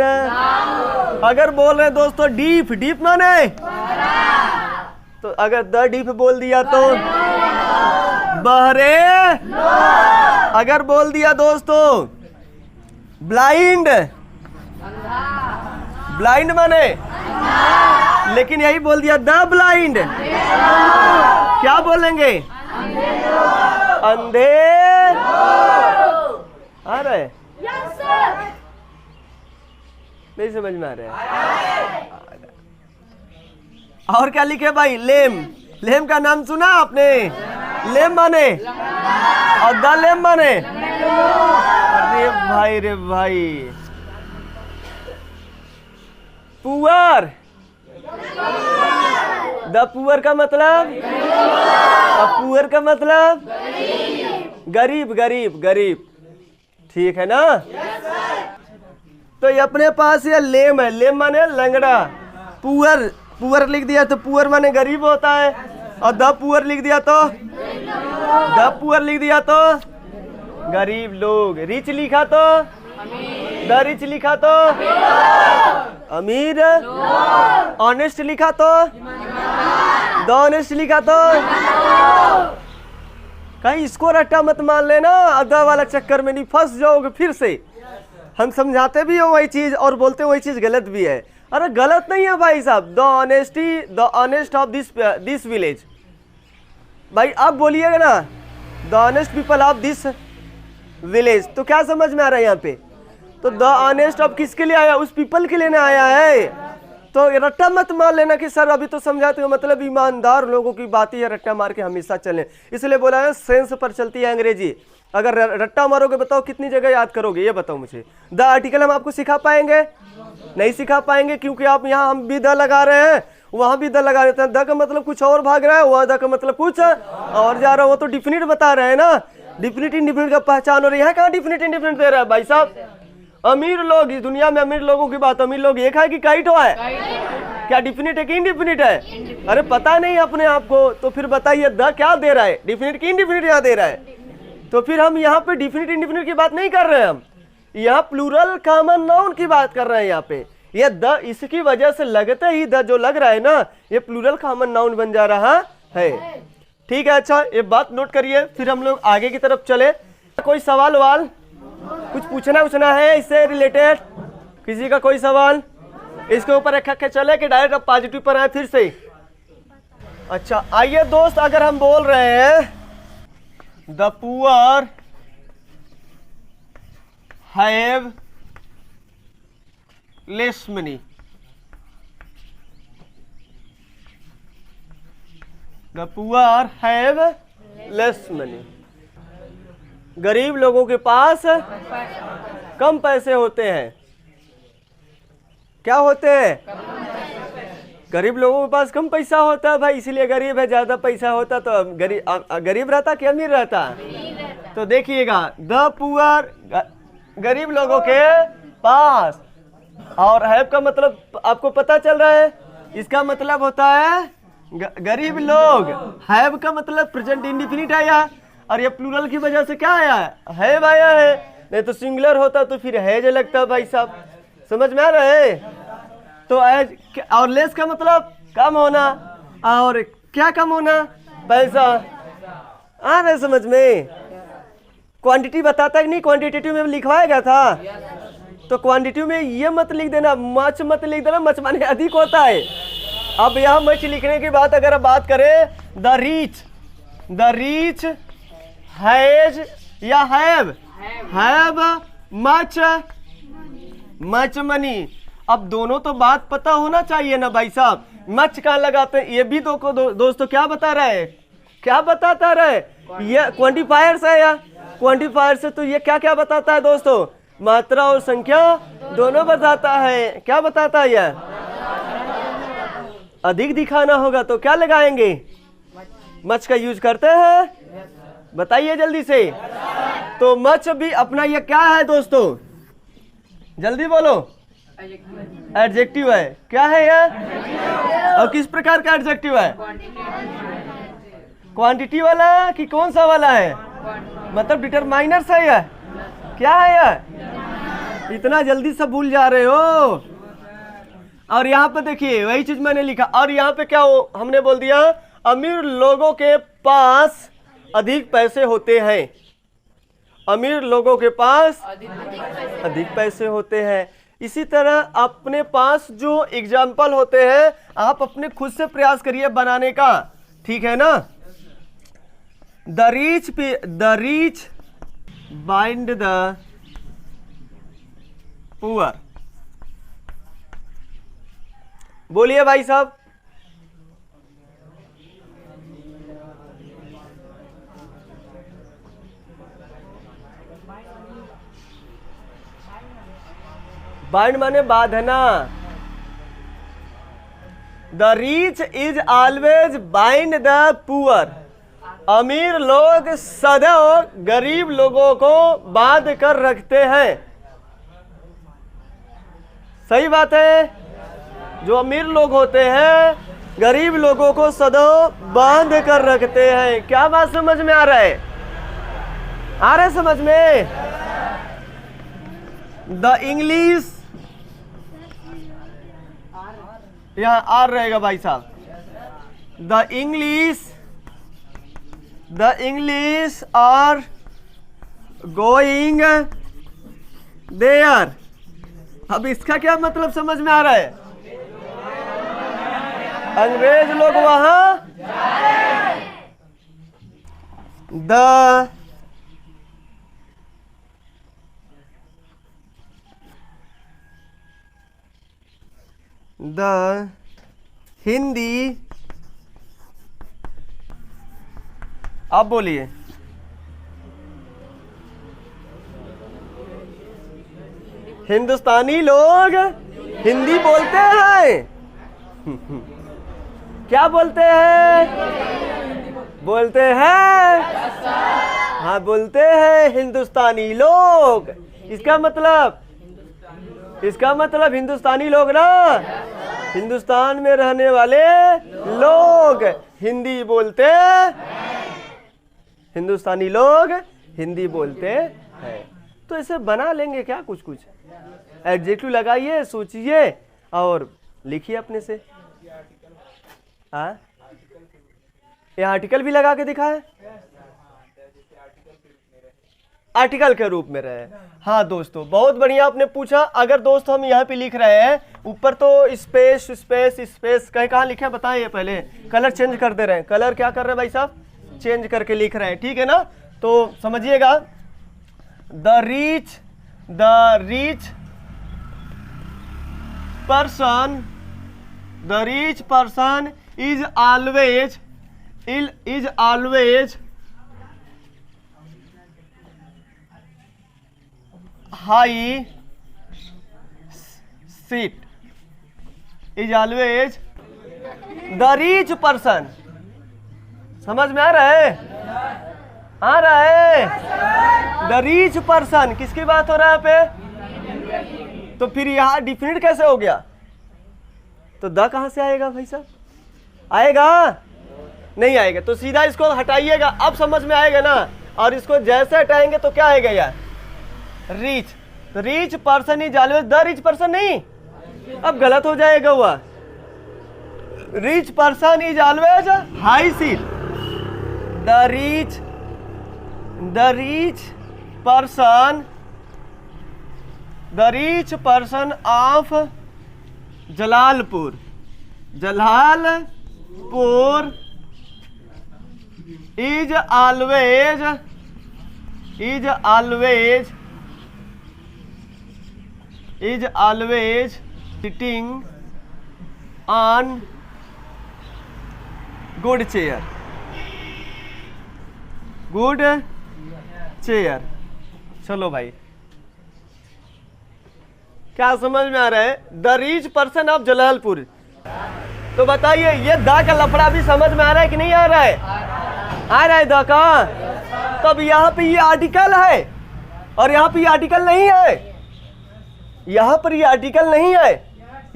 अगर बोल रहे हैं दोस्तों डीप, डीप माने तो अगर द डीप बोल दिया तो बहरे। अगर बोल दिया दोस्तों ब्लाइंड, ब्लाइंड माने, लेकिन यही बोल दिया द ब्लाइंड, क्या बोलेंगे? अंधे। आ रहा है? नहीं समझ में आ रहा है? और क्या लिखे भाई? लेम। लेम का नाम सुना आपने? लेम माने और द लेम माने। अरे भाई रे भाई। पुअर, द पुअर का मतलब, पुअर का मतलब गरीब, गरीब, गरीब। ठीक है ना? तो ये अपने पास ये लेम है। लेम माने लंगड़ा। पुअर, पुअर लिख दिया तो पुअर माने गरीब होता है, और द पुअर लिख दिया तो, द पुअर लिख दिया तो गरीब लोग। रिच लिखा तो, द रिच लिखा तो अमीर। ऑनेस्ट लिखा तो, द ऑनेस्ट लिखा तो। कहीं इसको रट्टा मत मान लेना, अदा वाला चक्कर में नहीं फंस जाओगे फिर से। हम समझाते भी हो वही चीज और बोलते वही चीज गलत भी है। अरे गलत नहीं है भाई साहब। The honesty, the honest of this village. भाई आप बोलिएगा ना the honest people of this village, तो क्या समझ में आ रहा है यहाँ पे? तो द ऑनेस्ट ऑफ किसके लिए आया? उस पीपल के लिए आया है। तो रट्टा मत मार लेना कि सर अभी तो समझाते हो, मतलब ईमानदार लोगों की बात ही है, रट्टा मार के हमेशा चलें। इसलिए बोला है सेंस पर चलती है अंग्रेजी। अगर रट्टा मारोगे बताओ कितनी जगह याद करोगे? ये बताओ मुझे। द आर्टिकल हम आपको सिखा पाएंगे? नहीं सिखा पाएंगे, क्योंकि आप यहाँ हम भी द लगा रहे हैं, वहां भी द लगा रहे हैं। द का मतलब कुछ और भाग रहा है, वहां द का मतलब कुछ और जा रहा है। वो तो डिफिनिट बता रहे हैं ना, डिफिनिट इंडिफिनिट का पहचान हो रही है। यहाँ कहाँ डिफिनिट इंडिफिनिट दे रहा है भाई साहब? अमीर लोग, इस दुनिया में अमीर लोगों की बात, अमीर लोग एक है कि कई ठो है? क्या डिफिनिट है कि इनडिफिनिट है? अरे पता नहीं अपने आप को, तो फिर बताइए द क्या दे रहा है? डिफिनिट की इनडिफिनिट यहाँ दे रहा है? तो फिर हम यहाँ पे डिफिनिट इंडिफिनिट की बात नहीं कर रहे हैं, हम यहाँ प्लूरल कॉमन नाउन की बात कर रहे हैं। यहाँ पे ये द, इसकी वजह से लगते ही द जो लग रहा है ना, ये प्लूरल कॉमन नाउन बन जा रहा है। ठीक है, अच्छा ये बात नोट करिए, फिर हम लोग आगे की तरफ चले। कोई सवाल वाल कुछ पूछना है इससे रिलेटेड? किसी का कोई सवाल? इसके ऊपर रख के चले कि डायरेक्ट अब पॉजिटिव पर आए फिर से? अच्छा आइए दोस्त, अगर हम बोल रहे हैं the poor have less money, the poor have less money, गरीब लोगों के पास कम पैसे होते हैं। क्या होते हैं? गरीब लोगों के पास कम पैसा होता है भाई, इसलिए गरीब है। ज्यादा पैसा होता तो गरीब रहता कि अमीर रहता? तो देखिएगा द पुअर गरीब लोगों के पास, और हैव का मतलब आपको पता चल रहा है, इसका मतलब होता है गरीब लोग। हैव का मतलब प्रेजेंट इंडिफिनिट आया, और ये प्लूरल की वजह से क्या आया है? हैव आया है। नहीं तो सिंगुलर होता तो फिर हैज लगता भाई साहब। समझ में आ रहा है? तो एज और लेस का मतलब कम होना, और क्या कम होना? पैसा। आ रहा है समझ में? क्वांटिटी बताता है कि नहीं? क्वांटिटेटिव में लिखवाया गया था, तो क्वांटिटी में ये मत लिख देना, मच मत लिख देना, मच माने अधिक होता है। अब यहाँ मच लिखने की बात अगर आप बात करें, द रीच हैज या हैव मच मनी। अब दोनों तो बात पता होना चाहिए ना भाई साहब। मच कहाँ लगाते हैं? ये भी दोस्तों क्या बता रहा है? क्या बताता रहे? ये क्वांटिफायर से या क्वांटिफायर से, तो ये क्या क्या बताता है दोस्तों? मात्रा और संख्या दोनों बताता है। क्या बताता है? यह अधिक दिखाना होगा तो क्या लगाएंगे? मच का यूज करते हैं? बताइए जल्दी से। तो मच भी अपना ये क्या है दोस्तों? जल्दी बोलो। एडजेक्टिव है। क्या है यह? और किस प्रकार का एडजेक्टिव है? क्वांटिटी वाला है कि कौन सा वाला है? मतलब डिटरमाइनर है यह, क्या है यह? इतना जल्दी से भूल जा रहे हो। और यहाँ पे देखिए वही चीज मैंने लिखा, और यहाँ पे क्या हमने बोल दिया, अमीर लोगों के पास अधिक पैसे होते हैं। अमीर लोगों के पास अधिक पैसे होते हैं। इसी तरह अपने पास जो एग्जाम्पल होते हैं आप अपने खुद से प्रयास करिए बनाने का, ठीक है ना। The rich bind the poor. बोलिए भाई साहब। बाइंड माने बांधना। The rich is always bind the poor. अमीर लोग सदैव गरीब लोगों को बांध कर रखते हैं। सही बात है। जो अमीर लोग होते हैं गरीब लोगों को सदैव बांध कर रखते हैं। क्या बात समझ में आ रहा है? आ रहा है समझ में? द इंग्लिश, यहां आर रहेगा भाई साहब। The English are going there. अब इसका क्या मतलब समझ में आ रहा है? अंग्रेज लोग वहां द हिंदी, आप बोलिए। हिंदुस्तानी लोग हिंदी बोलते हैं। क्या बोलते हैं? बोलते हैं, हाँ बोलते हैं हिंदुस्तानी लोग। इसका मतलब हिंदुस्तानी लोग ना, हिंदुस्तान में रहने वाले लोग हिंदी बोलते, हिंदुस्तानी लोग हिंदी बोलते हैं। तो इसे बना लेंगे क्या, कुछ कुछ एडजेक्टिव लगाइए, सोचिए और लिखिए अपने से। ये आर्टिकल भी लगा के दिखाए, आर्टिकल के रूप में रहे। हाँ दोस्तों बहुत बढ़िया आपने पूछा। अगर दोस्त हम यहाँ पे लिख रहे हैं ऊपर तो स्पेस स्पेस स्पेस कहाँ लिखे हैं बताएं। पहले कलर चेंज कर दे रहे हैं। कलर क्या कर रहे हैं भाई साहब? चेंज करके लिख रहे हैं, ठीक है ना। तो समझिएगा, the rich person is always high seat, is always the rich person। समझ में आ रहा है? आ रहा है? द रिच पर्सन किसकी बात हो रहा है यहाँ पे? तो फिर यहाँ डिफिनिट कैसे हो गया? तो द कहां से आएगा भाई साहब? आएगा? नहीं आएगा। तो सीधा इसको हटाइएगा, अब समझ में आएगा ना। और इसको जैसे हटाएंगे तो क्या आएगा यार? रिच। तो rich person is always, the rich person नहीं, अब गलत हो जाएगा हुआ। Rich person is always high seat. The rich person of Jalalpur is always sitting on good chair। चलो भाई क्या समझ में आ रहा है? The rich person of Jalalpur. तो बताइए ये द का लफड़ा भी समझ में आ रहा है कि नहीं आ रहा है? आ रहा है द का। तब यहाँ पे ये आर्टिकल है और यहाँ पे ये आर्टिकल नहीं है, यहाँ पर ये आर्टिकल नहीं है,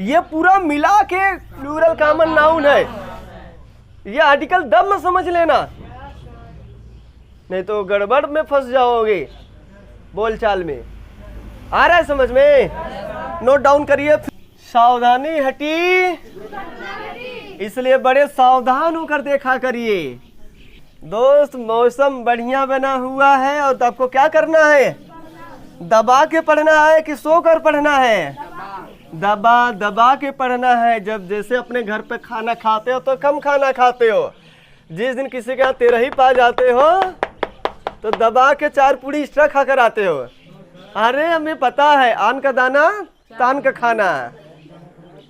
ये पूरा मिला के प्लूरल कॉमन नाउन है। ये आर्टिकल दब में समझ लेना। नहीं तो गड़बड़ में फंस जाओगे बोलचाल में। आ रहा है समझ में? नोट डाउन करिए। सावधानी हटी, इसलिए बड़े सावधान होकर देखा करिए। दोस्त मौसम बढ़िया बना हुआ है और आपको क्या करना है? दबा के पढ़ना है कि सो कर पढ़ना है? दबा दबा के पढ़ना है। जब जैसे अपने घर पे खाना खाते हो तो कम खाना खाते हो, जिस दिन किसी के यहाँ 13 ही पा जाते हो तो दबा के 4 पूड़ी एक्स्ट्रा खा कर आते हो। अरे हमें पता है, आन का दाना तान का खाना,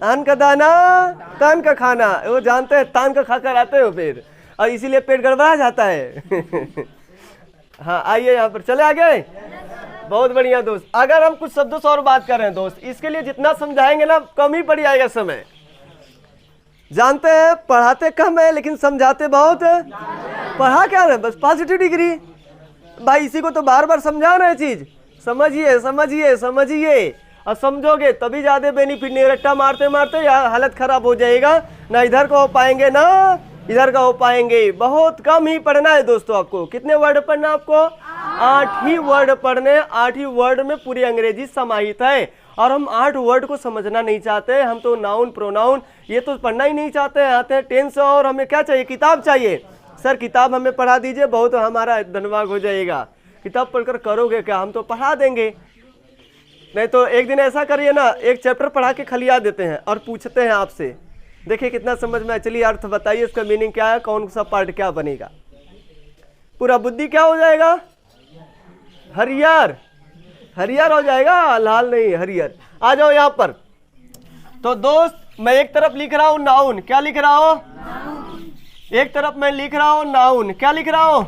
आन का दाना तान का खाना, वो जानते हैं तान का खा कर आते हो फिर, और इसीलिए पेट गड़बड़ा जाता है। हाँ आइए यहाँ पर, चले आगे। बहुत बढ़िया दोस्त। अगर हम कुछ शब्दों से और बात कर रहे हैं दोस्त, इसके लिए जितना समझाएंगे ना कम ही पड़ जाएगा समय। जानते हैं पढ़ाते कम है लेकिन समझाते बहुत है। पढ़ा क्या है? बस पॉजिटिव डिग्री। भाई इसी को तो बार बार समझा रहे हैं चीज। समझिए समझिए समझिए, और समझोगे तभी ज्यादा बेनिफिट। नहीं रट्टा मारते मारते यार हालत खराब हो जाएगा, ना इधर का हो पाएंगे ना इधर का हो पाएंगे। बहुत कम ही पढ़ना है दोस्तों। आपको कितने वर्ड पढ़ना? आपको 8 ही वर्ड पढ़ने। 8 ही वर्ड में पूरी अंग्रेजी समाहित है, और हम 8 वर्ड को समझना नहीं चाहते। हम तो नाउन प्रोनाउन ये तो पढ़ना ही नहीं चाहते हैं। आते हैं टेंस, और हमें क्या चाहिए? किताब चाहिए। सर किताब हमें पढ़ा दीजिए, बहुत हमारा धन्यवाद हो जाएगा। किताब पढ़कर करोगे क्या? हम तो पढ़ा देंगे। नहीं तो एक दिन ऐसा करिए ना, एक चैप्टर पढ़ा के खलिया देते हैं और पूछते हैं आपसे, देखिए कितना समझ में। चलिए अर्थ बताइए, इसका मीनिंग क्या है, कौन सा पार्ट क्या बनेगा। पूरा बुद्धि क्या हो जाएगा? हरियर हरियर हो जाएगा, लाल नहीं हरियर। आ जाओ यहाँ पर। तो दोस्त मैं एक तरफ लिख रहा हूँ नाउन, क्या लिख रहा हूँ? एक तरफ मैं लिख रहा हूँ नाउन, क्या लिख रहा हूँ?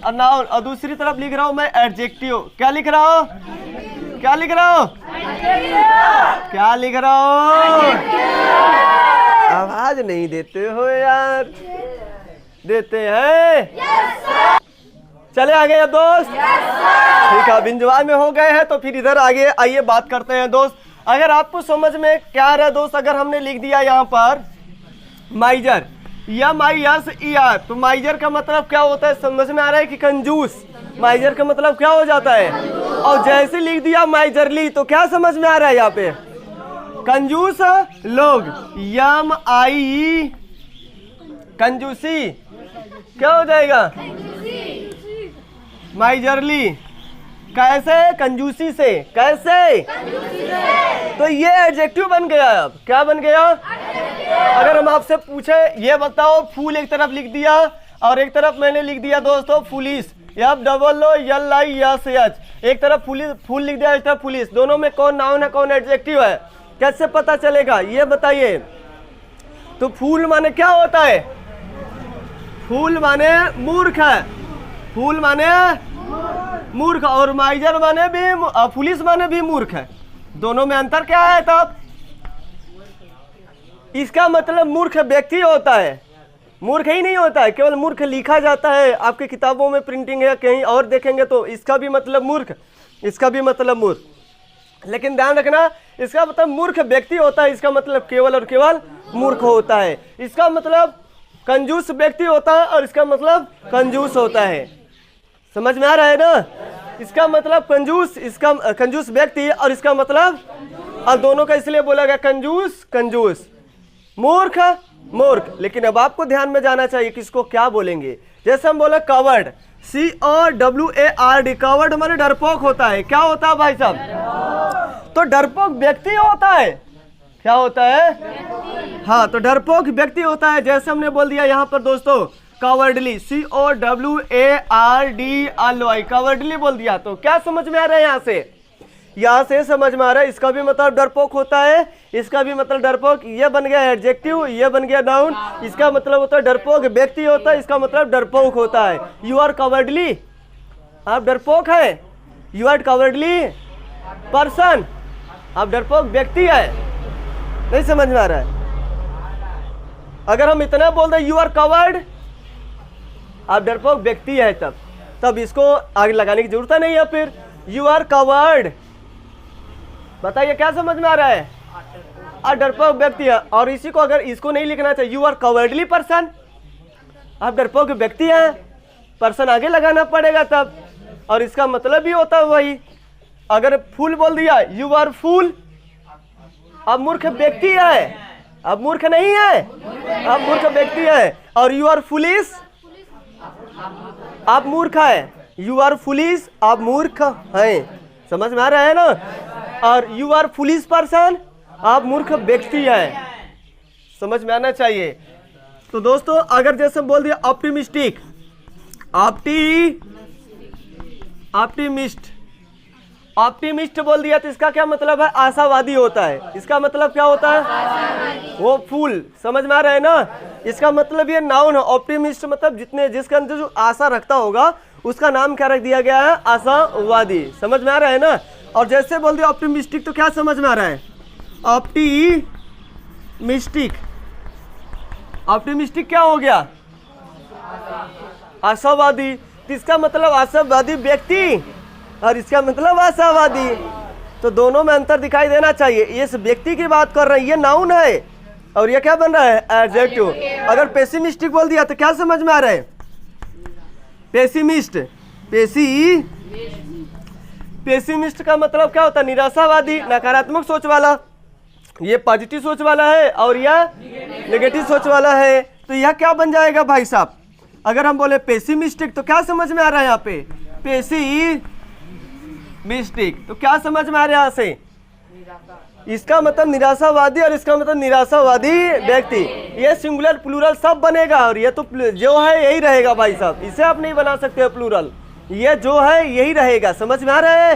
नाउन। और दूसरी तरफ लिख रहा हूँ मैं एडजेक्टिव, क्या लिख रहा हूँ? क्या लिख रहा हूँ? क्या लिख रहा हूँ? आवाज नहीं देते हो यार। देते हैं? चले आगे या दोस्त? ठीक है, अब इंजॉय में हो गए हैं तो फिर इधर आगे आइए बात करते हैं दोस्त। अगर आपको समझ में क्या आ रहा है दोस्त, अगर हमने लिख दिया यहाँ पर माइजर, MISER, तो माइजर का मतलब क्या होता है? समझ में आ रहा है कि कंजूस। माइजर का मतलब क्या हो जाता है? और जैसे लिख दिया माइजरली, तो क्या समझ में आ रहा है यहाँ पे? कंजूस लोग। MI कंजूसी क्या हो जाएगा? माइजरली। कैसे? कंजूसी से। कैसे? तो ये एडजेक्टिव बन गया। अब क्या बन गया? अगर हम आपसे पूछे ये बताओ, फूल एक तरफ लिख दिया और एक तरफ मैंने लिख दिया दोस्तों पुलिस, FLLIS। एक तरफ फूल लिख दिया, एक तरफ पुलिस। दोनों में कौन नाउन है कौन एडजेक्टिव है? कैसे पता चलेगा ये बताइए। तो फूल माने क्या होता है? फूल माने मूर्ख है। फूल माने मूर्ख, और माइजर माने भी, पुलिस माने भी मूर्ख है। दोनों में अंतर क्या है तब? इसका मतलब मूर्ख व्यक्ति होता है, मूर्ख ही नहीं होता है। केवल मूर्ख लिखा जाता है, आपकी किताबों में प्रिंटिंग है, कहीं और देखेंगे तो इसका भी मतलब मूर्ख, इसका भी मतलब मूर्ख। लेकिन ध्यान रखना, इसका मतलब मूर्ख व्यक्ति होता है, इसका मतलब केवल और केवल मूर्ख होता है। इसका मतलब कंजूस व्यक्ति होता है और इसका मतलब कंजूस होता है। समझ में आ रहा है ना? इसका मतलब कंजूस, इसका कंजूस व्यक्ति, और इसका मतलब, और दोनों का इसलिए बोला गया कंजूस कंजूस, मूर्ख मूर्ख। लेकिन अब आपको ध्यान में जाना चाहिए किसको क्या बोलेंगे। जैसे हम बोले कवर्ड, COWARD, कवर्ड माने डरपोक होता है। क्या होता है भाई साहब? तो डरपोक व्यक्ति होता है। क्या होता है? हाँ, तो डरपोक व्यक्ति होता है। जैसे हमने बोल दिया यहाँ पर दोस्तों कवर्डली, COWARDLY, कवर्डली बोल दिया। तो क्या समझ में आ रहा है? यहाँ से समझ में आ रहा है। इसका भी मतलब डरपोक होता है, इसका भी मतलब डरपोक। ये बन गया एडजेक्टिव, ये बन गया नाउन। इसका मतलब होता है डरपोक व्यक्ति होता है, इसका मतलब डरपोक होता है। यू आर कवर्डली, आप डरपोक है। यू आर कवर्डली पर्सन, आप डरपोक व्यक्ति है। नहीं समझ में आ रहा है? अगर हम इतना बोल दें यू आर कवर्ड, आप डरपोक व्यक्ति है, तब इसको आगे लगाने की जरूरत नहीं है। फिर यू आर कवर्ड, बताइए क्या समझ में आ रहा है? आप डरपोक व्यक्ति है। और इसी को अगर इसको नहीं लिखना चाहिए, यू आर कवर्डली पर्सन, आप डरपोक व्यक्ति हैं। पर्सन आगे लगाना पड़ेगा तब, और इसका मतलब भी होता है वही। अगर फूल बोल दिया यू आर फूल, अब मूर्ख व्यक्ति है, अब मूर्ख नहीं है, अब मूर्ख व्यक्ति है। और यू आर फुलिश, आप मूर्ख है, यू आर फुलिश, आप मूर्ख हैं। समझ में आ रहा है ना। और यू आर फुलिश पर्सन, आप मूर्ख व्यक्ति है, समझ में आना चाहिए। तो दोस्तों अगर जैसे बोल दिया ऑप्टिमिस्टिक, ऑप्टिमिस्ट, ऑप्टिमिस्ट बोल दिया तो इसका क्या मतलब है, आशावादी होता है। इसका मतलब क्या होता है, वो फूल। समझ में आ रहा है ना। इसका मतलब ये नाउन है। ऑप्टिमिस्ट मतलब जितने जिसके अंदर जो आशा रखता होगा उसका नाम क्या रख दिया गया है, आशावादी। समझ में आ रहा है ना। और जैसे बोल दिया ऑप्टिमिस्टिक तो क्या समझ में आ रहा है, ऑप्टिमिस्टिक, ऑप्टिमिस्टिक क्या हो गया, आशावादी। तो इसका मतलब आशावादी व्यक्ति और इसका मतलब आशावादी, तो दोनों में अंतर दिखाई देना चाहिए। ये इस व्यक्ति की बात कर रहे हैं, ये नाउन है और ये क्या बन रहा है, एडजेक्टिव। अगर पेसिमिस्टिक बोल दिया तो क्या समझ में आ रहा है, पेसिमिस्ट, पेसिमिस्ट का मतलब क्या होता है, निराशावादी, नकारात्मक सोच वाला। ये पॉजिटिव सोच वाला है और यह नेगेटिव सोच वाला है। तो यह क्या बन जाएगा भाई साहब, अगर हम बोले पेसिमिस्टिक तो क्या समझ में आ रहा है यहाँ पे, पेसिमिस्टिक तो क्या समझ में आ रहा है यहाँ से, इसका मतलब निराशावादी और इसका मतलब निराशावादी व्यक्ति। ये सिंगुलर प्लूरल सब बनेगा और ये तो जो है यही रहेगा भाई साहब, इसे आप नहीं बना सकते प्लूरल, ये जो है यही रहेगा। समझ में आ रहा है।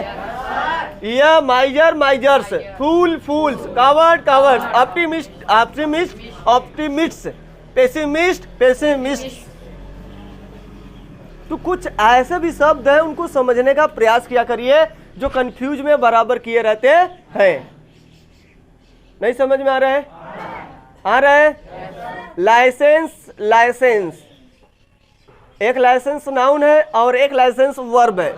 ये miser misers, fool fools, coward cowards, optimist optimist optimists, pessimist pessimists. तो कुछ ऐसे भी शब्द हैं उनको समझने का प्रयास किया करिए जो कंफ्यूज में बराबर किए रहते हैं। नहीं समझ में आ रहा है, आ रहा है। लाइसेंस, लाइसेंस, एक लाइसेंस नाउन है और एक लाइसेंस वर्ब है,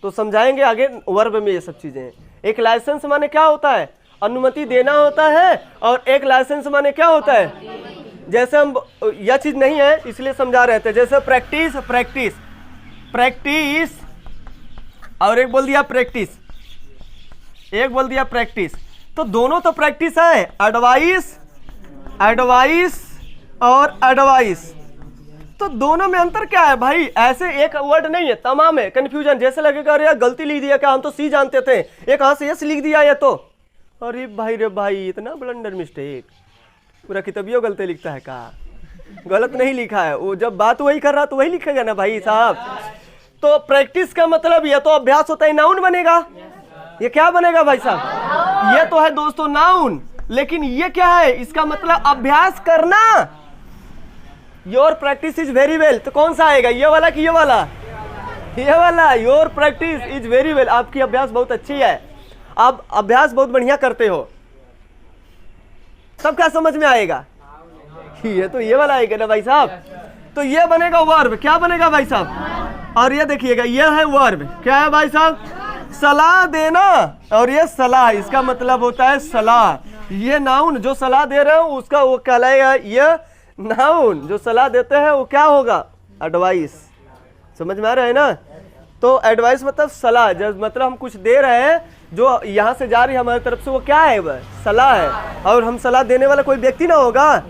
तो समझाएंगे आगे वर्ब में ये सब चीजें। एक लाइसेंस माने क्या होता है, अनुमति देना होता है, और एक लाइसेंस माने क्या होता है, जैसे हम यह चीज नहीं है इसलिए समझा रहे थे, जैसे प्रैक्टिस, प्रैक्टिस, प्रैक्टिस, और एक बोल दिया प्रैक्टिस, एक बोल दिया प्रैक्टिस, तो दोनों तो प्रैक्टिस है। एडवाइस, एडवाइस और एडवाइस, तो दोनों में अंतर क्या है भाई, ऐसे एक वर्ड नहीं है, तमाम है। कंफ्यूजन जैसे लगेगा अरे यार गलती लिख दिया क्या, हम तो सी जानते थे, एक हाथ से यस लिख दिया ये तो, अरे भाई रे भाई इतना ब्लंडर मिस्टेक, पूरा किताबियों गलती लिखता है का, गलत नहीं लिखा है वो, जब बात वही कर रहा तो वही लिखेगा ना भाई साहब। तो प्रैक्टिस का मतलब ये तो अभ्यास होता है, नाउन बनेगा। ये क्या बनेगा भाई साहब, ये तो है दोस्तों नाउन, लेकिन ये क्या है, इसका मतलब अभ्यास करना। Your practice is very well, तो कौन सा आएगा, ये वाला कि ये वाला, ये वाला। Your practice is very well, आपकी अभ्यास बहुत अच्छी है, आप अभ्यास बहुत बढ़िया करते हो, सब क्या समझ में आएगा, ये तो ये वाला आएगा ना भाई साहब। तो ये बनेगा वर्ब, क्या बनेगा भाई साहब, और ये देखिएगा ये है वर्ब, क्या है भाई साहब, सलाह देना, और ये सलाह, इसका मतलब होता है सलाह। ये नाउन जो सलाह दे रहे हो उसका वो कहलाएगा, ये नाउन जो सलाह देते हैं वो क्या होगा, एडवाइस। समझ में आ रहा है ना। तो एडवाइस मतलब सलाह, जब मतलब हम कुछ दे रहे हैं जो यहाँ से जा रही है हमारी तरफ से, वो क्या है, वह सलाह है, और हम सलाह देने वाला कोई व्यक्ति ना होगा।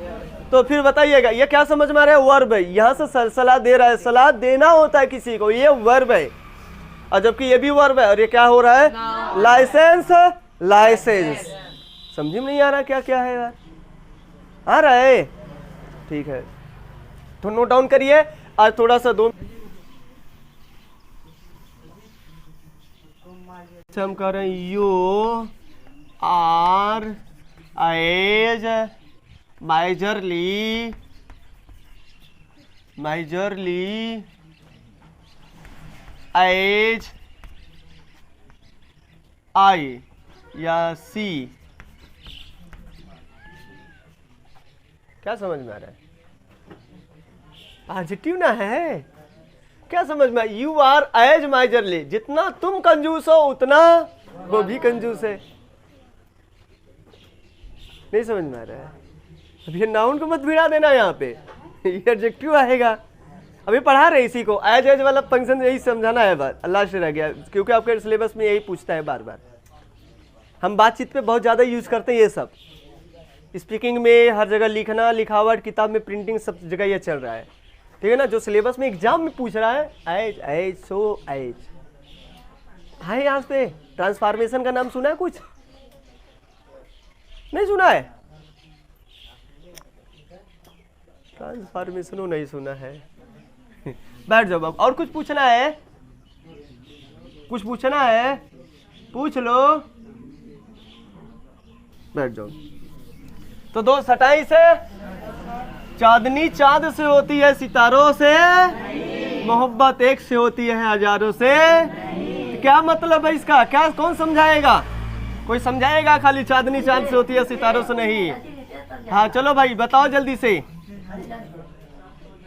तो फिर बताइएगा ये क्या समझ में आ रहा है, वर्ब है, यहाँ से सलाह दे रहा है, सलाह देना होता है किसी को, ये वर्ब है, और जबकि ये भी वर्ब है, और ये क्या हो रहा है, लाइसेंस, लाइसेंस। समझ में नहीं आ रहा क्या क्या है यार, आ रहा है, ठीक है तो नोट डाउन करिए। आज थोड़ा सा हम कर रहे हैं, you are as majorly, majorly as I या सी, क्या समझ में आ रहा है, एडजेक्टिव ना है, क्या समझ में, यू आर एज माइजरली, जितना तुम कंजूस हो उतना वो भी कंजूस है। नहीं समझ में आ रहा है, अब ये नाउन को मत भिड़ा देना यहाँ पे, ये एडजेक्टिव आएगा, अभी पढ़ा रहे इसी को, एज एज वाला फंक्शन यही समझाना है बात, अल्लाह से रह गया, क्योंकि आपके सिलेबस में यही पूछता है बार बार। हम बातचीत पे बहुत ज़्यादा यूज करते हैं ये सब, स्पीकिंग में हर जगह, लिखना, लिखावट, किताब में प्रिंटिंग, सब जगह ये चल रहा है, ठीक है ना। जो सिलेबस में एग्जाम में पूछ रहा है, एज एज सो एज है। यहाँ पे ट्रांसफॉर्मेशन का नाम सुना है कुछ? नहीं सुना है? ट्रांसफॉर्मेशन नहीं सुना है। बैठ जाओ अब, और कुछ पूछना है? कुछ पूछना है? पूछ लो, बैठ जाओ। तो दो सटाई से, चांदनी चांद से होती है सितारों से, मोहब्बत एक से होती है हजारों से। तो क्या मतलब है इसका? क्या कौन समझाएगा? कोई समझाएगा? खाली चांदनी चांद से होती है सितारों से नहीं। हाँ चलो भाई बताओ जल्दी से,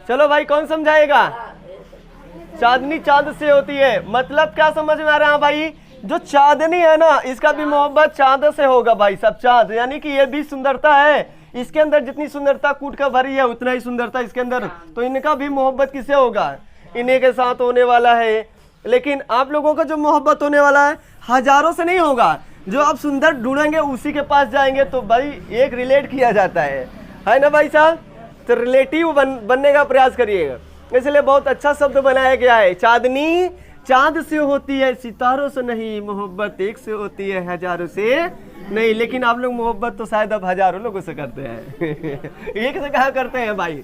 चलो भाई कौन समझाएगा? चांदनी चांद से होती है, मतलब क्या समझ में आ रहा है भाई? जो चांदनी है ना, इसका भी मोहब्बत चांद से होगा भाई सब। चांद यानी कि ये भी सुंदरता है, इसके अंदर जितनी सुंदरता कूट का भरी है उतना ही सुंदरता इसके अंदर, तो इनका भी मोहब्बत किससे होगा? इन्हीं के साथ होने वाला है। लेकिन आप लोगों का जो मोहब्बत होने वाला है हजारों से नहीं होगा, जो आप सुंदर ढूंढेंगे उसी के पास जाएंगे। तो भाई एक रिलेट किया जाता है ना भाई साहब? तो रिलेटिव बनने का प्रयास करिएगा, इसलिए बहुत अच्छा शब्द बनाया गया है। चांदनी चांद से होती है सितारों से नहीं, मोहब्बत एक से होती है हजारों से नहीं। लेकिन आप लोग मोहब्बत तो शायद अब हजारों लोगों से करते हैं। एक से कहा करते हैं भाई?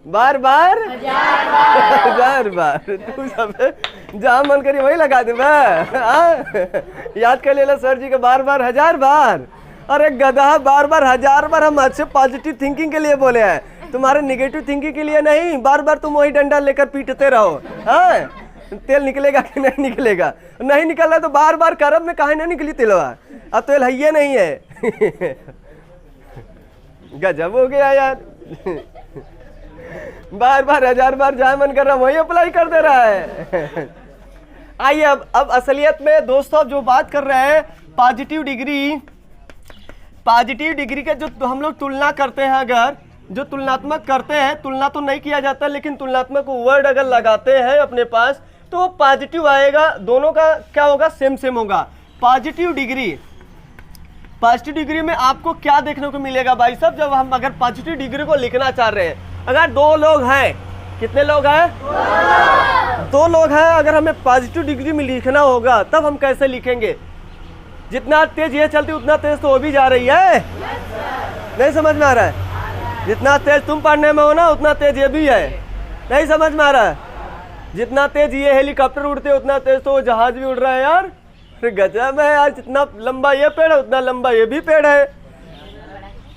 बार बार हजार बार। तू सब जहाँ मन करी वही लगा दे। याद कर लेना सर जी के बार बार हजार बार। अरे गधा, बार बार हजार बार हम अच्छे पॉजिटिव थिंकिंग के लिए बोले हैं, तुम्हारे नेगेटिव थिंकिंग के लिए नहीं। बार बार तुम वही डंडा लेकर पीटते रहो। हाँ, तेल निकलेगा कि नहीं निकलेगा? नहीं निकल रहा तो बार बार करब में काहे नहीं निकली तेलवा? अब तेल है ये नहीं है। गजब हो गया यार। बार बार हजार बार जहाँ मन कर रहा वही अप्लाई कर दे रहा है। आइए अब असलियत में दोस्तों जो बात कर रहे हैं पॉजिटिव डिग्री के जो हम लोग तुलना करते हैं, अगर जो तुलनात्मक करते हैं, तुलना तो नहीं किया जाता लेकिन तुलनात्मक वर्ड अगर लगाते हैं अपने पास तो पॉजिटिव आएगा। दोनों का क्या होगा? सेम होगा। पॉजिटिव डिग्री में आपको क्या देखने को मिलेगा भाई साहब? जब हम अगर पॉजिटिव डिग्री को लिखना चाह रहे हैं, अगर दो लोग हैं, कितने लोग हैं? दो लोग हैं। अगर हमें पॉजिटिव डिग्री में लिखना होगा तब हम कैसे लिखेंगे? जितना तेज ये चलती उतना तेज तो वो भी जा रही है। नहीं समझ में आ रहा है? जितना तेज तुम पढ़ने में हो ना उतना तेज ये भी है। नहीं समझ में आ रहा है? जितना तेज ये हेलीकॉप्टर उड़ते उतना तेज तो वो जहाज भी उड़ रहा है यार। गजब है यार, जितना लंबा ये पेड़ है उतना लंबा ये भी पेड़ है।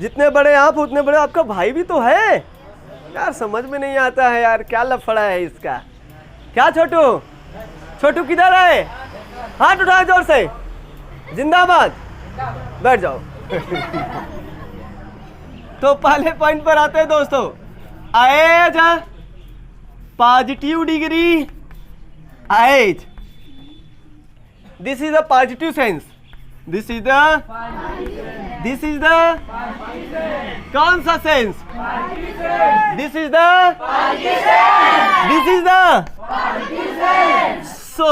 जितने बड़े आप उतने बड़े आपका भाई भी तो है यार। समझ में नहीं आता है यार, क्या लफड़ा है इसका? क्या छोटू किधर है? हाथ उठाओ जोर से, जिंदाबाद। बैठ जाओ। तो पहले पॉइंट पर आते हैं दोस्तों। As positive degree, as this is the positive sense, this is the कौन सा sense? This is the so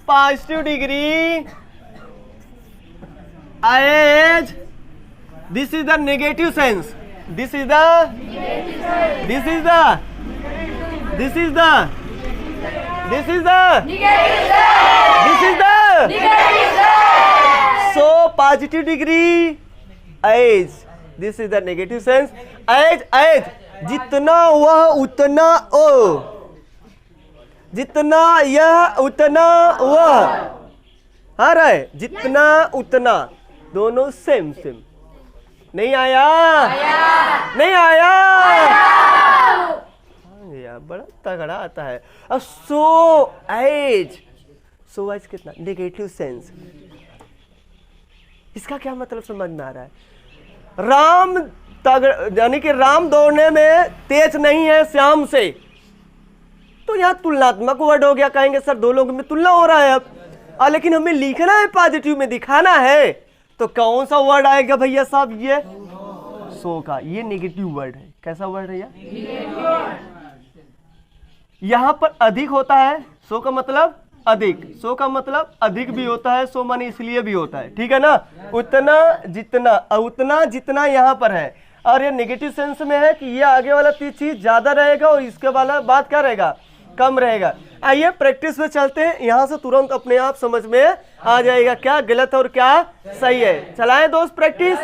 positive degree as, this is the negative sense, this is the so positive degree as, this is the negative sense. As जितना वह उतना ओ, जितना यह उतना वह। आ रहा है? जितना उतना, दोनों सेम नहीं आया? नहीं आया? यार बड़ा तगड़ा आता है। अब सो एज कितना? Negative sense. इसका क्या मतलब समझ में आ रहा है? राम यानी कि राम दौड़ने में तेज नहीं है श्याम से, तो यहाँ तुलनात्मक वर्ड हो गया। कहेंगे सर दो लोगों में तुलना हो रहा है अब, लेकिन हमें लिखना है, पॉजिटिव में दिखाना है, तो कौन सा वर्ड आएगा भैया साहब? ये सो का, ये नेगेटिव वर्ड है। कैसा वर्ड है यार? यहाँ पर अधिक होता है, सो का मतलब अधिक, सो का मतलब अधिक भी होता है, सो माने इसलिए भी होता है, ठीक है ना। उतना जितना, उतना जितना यहाँ पर है, और ये नेगेटिव सेंस में है कि ये आगे वाला चीज ज्यादा रहेगा और इसके वाला बात क्या रहेगा, कम रहेगा। आइए प्रैक्टिस में चलते हैं, यहाँ से तुरंत अपने आप समझ में आ जाएगा क्या गलत और क्या सही है। चलाएं दोस्त प्रैक्टिस,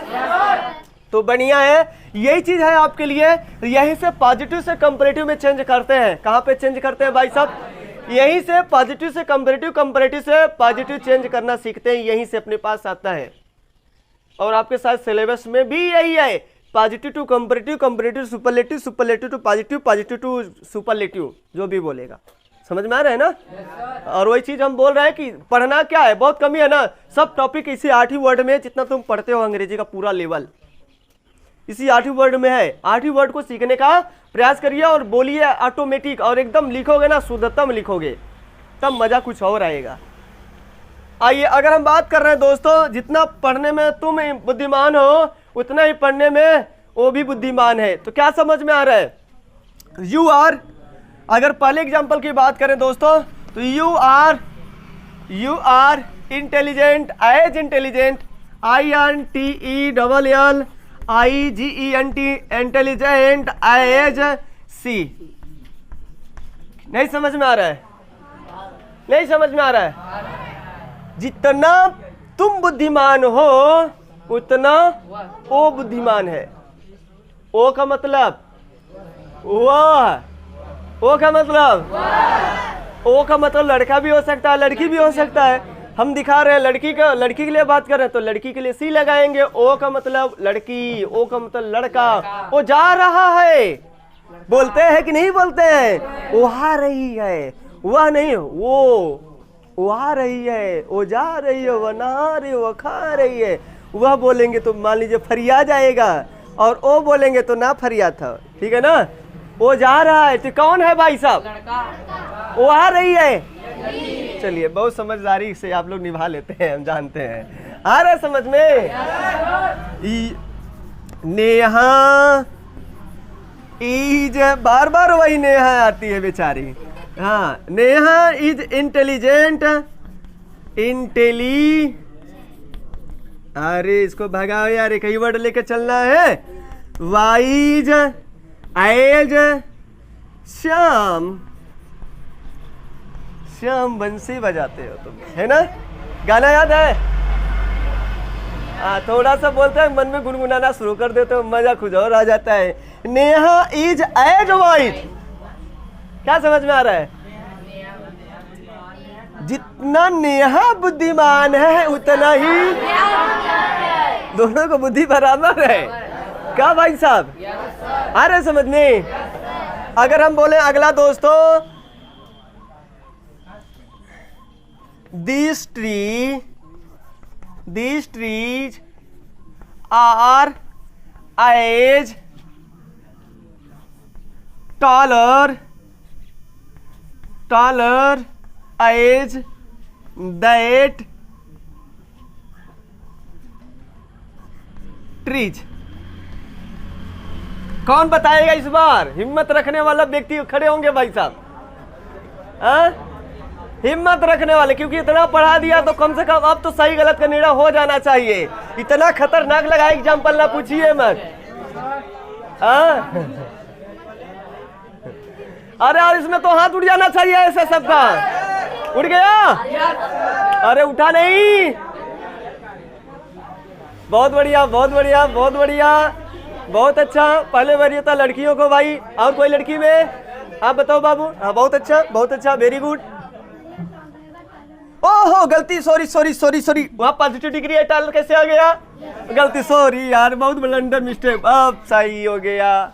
तो बढ़िया है, यही चीज है आपके लिए। यहीं से पॉजिटिव से कंपैरेटिव में चेंज करते हैं। कहाँ पे चेंज करते हैं भाई साहब, यहीं से पॉजिटिव से कंपैरेटिव, कंपैरेटिव से पॉजिटिव चेंज करना सीखते हैं, यहीं से अपने पास आता है। और आपके साथ सिलेबस में भी यही है, positive to comparative, comparative superlative, superlative to positive, positive to superlative, जो भी बोलेगा। समझ में आ रहा है ना। और वही चीज हम बोल रहे हैं कि पढ़ना क्या है, बहुत कमी है ना, सब टॉपिक इसी 8 ही वर्ड में, जितना तुम पढ़ते हो अंग्रेजी का पूरा लेवल इसी 8 ही वर्ड में है। 8 ही वर्ड को सीखने का प्रयास करिए और बोलिए ऑटोमेटिक, और एकदम लिखोगे ना शुद्धतम लिखोगे, तब मजा कुछ और आएगा। आइए अगर हम बात कर रहे हैं दोस्तों, जितना पढ़ने में तुम बुद्धिमान हो उतना ही पढ़ने में वो भी बुद्धिमान है। तो क्या समझ में आ रहा है, यू आर, अगर पहले एग्जाम्पल की बात करें दोस्तों, तो you are intelligent, as intelligent, INTELLIGENT, intelligent as she. नहीं समझ में आ रहा है, नहीं समझ में आ रहा है। जितना तुम बुद्धिमान हो उतना वो बुद्धिमान है। ओ का मतलब वह, ओ का मतलब, ओ का मतलब लड़का भी हो सकता है, लड़की भी हो सकता है। हम दिखा रहे हैं लड़की का, लड़की के लिए बात कर रहे हैं तो लड़की के लिए सी लगाएंगे। ओ का मतलब लड़की, ओ का मतलब लड़का। वो जा रहा है, बोलते हैं कि नहीं बोलते हैं, वो आ रही है, वह नहीं, वो आ रही है, वो जा रही है, वह नहा रही है, वह खा रही है। वह बोलेंगे तो मान लीजिए फरिया जाएगा, और ओ बोलेंगे तो ना फरिया था, ठीक है ना। वो जा रहा है तो कौन है भाई साहब, वो आ रही है। चलिए बहुत समझदारी से आप लोग निभा लेते हैं, हम जानते हैं। आ रहा है समझ में। नेहा इज, बार बार वही नेहा आती है बेचारी। हाँ, नेहा इज इंटेलिजेंट, अरे इसको भगाओ यार, एक ही वर्ड लेके चलना है। वाइज एज श्याम, श्याम बंसी बजाते हो तुम, है ना, गाना याद है। थोड़ा सा बोलते हैं मन में गुनगुनाना शुरू कर देते हो, मजा कुछ और आ जाता है। नेहा इज एज वाइज, क्या समझ में आ रहा है, जितना नेहा बुद्धिमान है उतना ही दोनों को बुद्धि बराबर है। क्या भाई साहब आ रहे समझ में। अगर हम बोले अगला दोस्तों, these trees are as taller as that trees। कौन बताएगा इस बार, हिम्मत रखने वाला व्यक्ति खड़े होंगे भाई साहब। हिम्मत रखने वाले, क्योंकि इतना पढ़ा दिया तो कम से कम अब तो सही गलत का निर्णय हो जाना चाहिए। इतना खतरनाक लगा एग्जाम्पल, ना पूछिए मत। अरे और इसमें तो हाथ उठ जाना चाहिए ऐसा सबका। उठ गया, अरे उठा नहीं। बहुत बढ़िया, बहुत बढ़िया, बहुत बढ़िया, बहुत अच्छा। पहले वरीयता लड़कियों को भाई, और कोई लड़की में आप बताओ बाबू। हाँ बहुत अच्छा, बहुत अच्छा, वेरी गुड। ओहो गलती, सॉरी, वहाँ पॉजिटिव डिग्री टाल कैसे आ गया, गलती, सॉरी यार, बहुत ब्लंडर मिस्टेक। अब सही हो गया,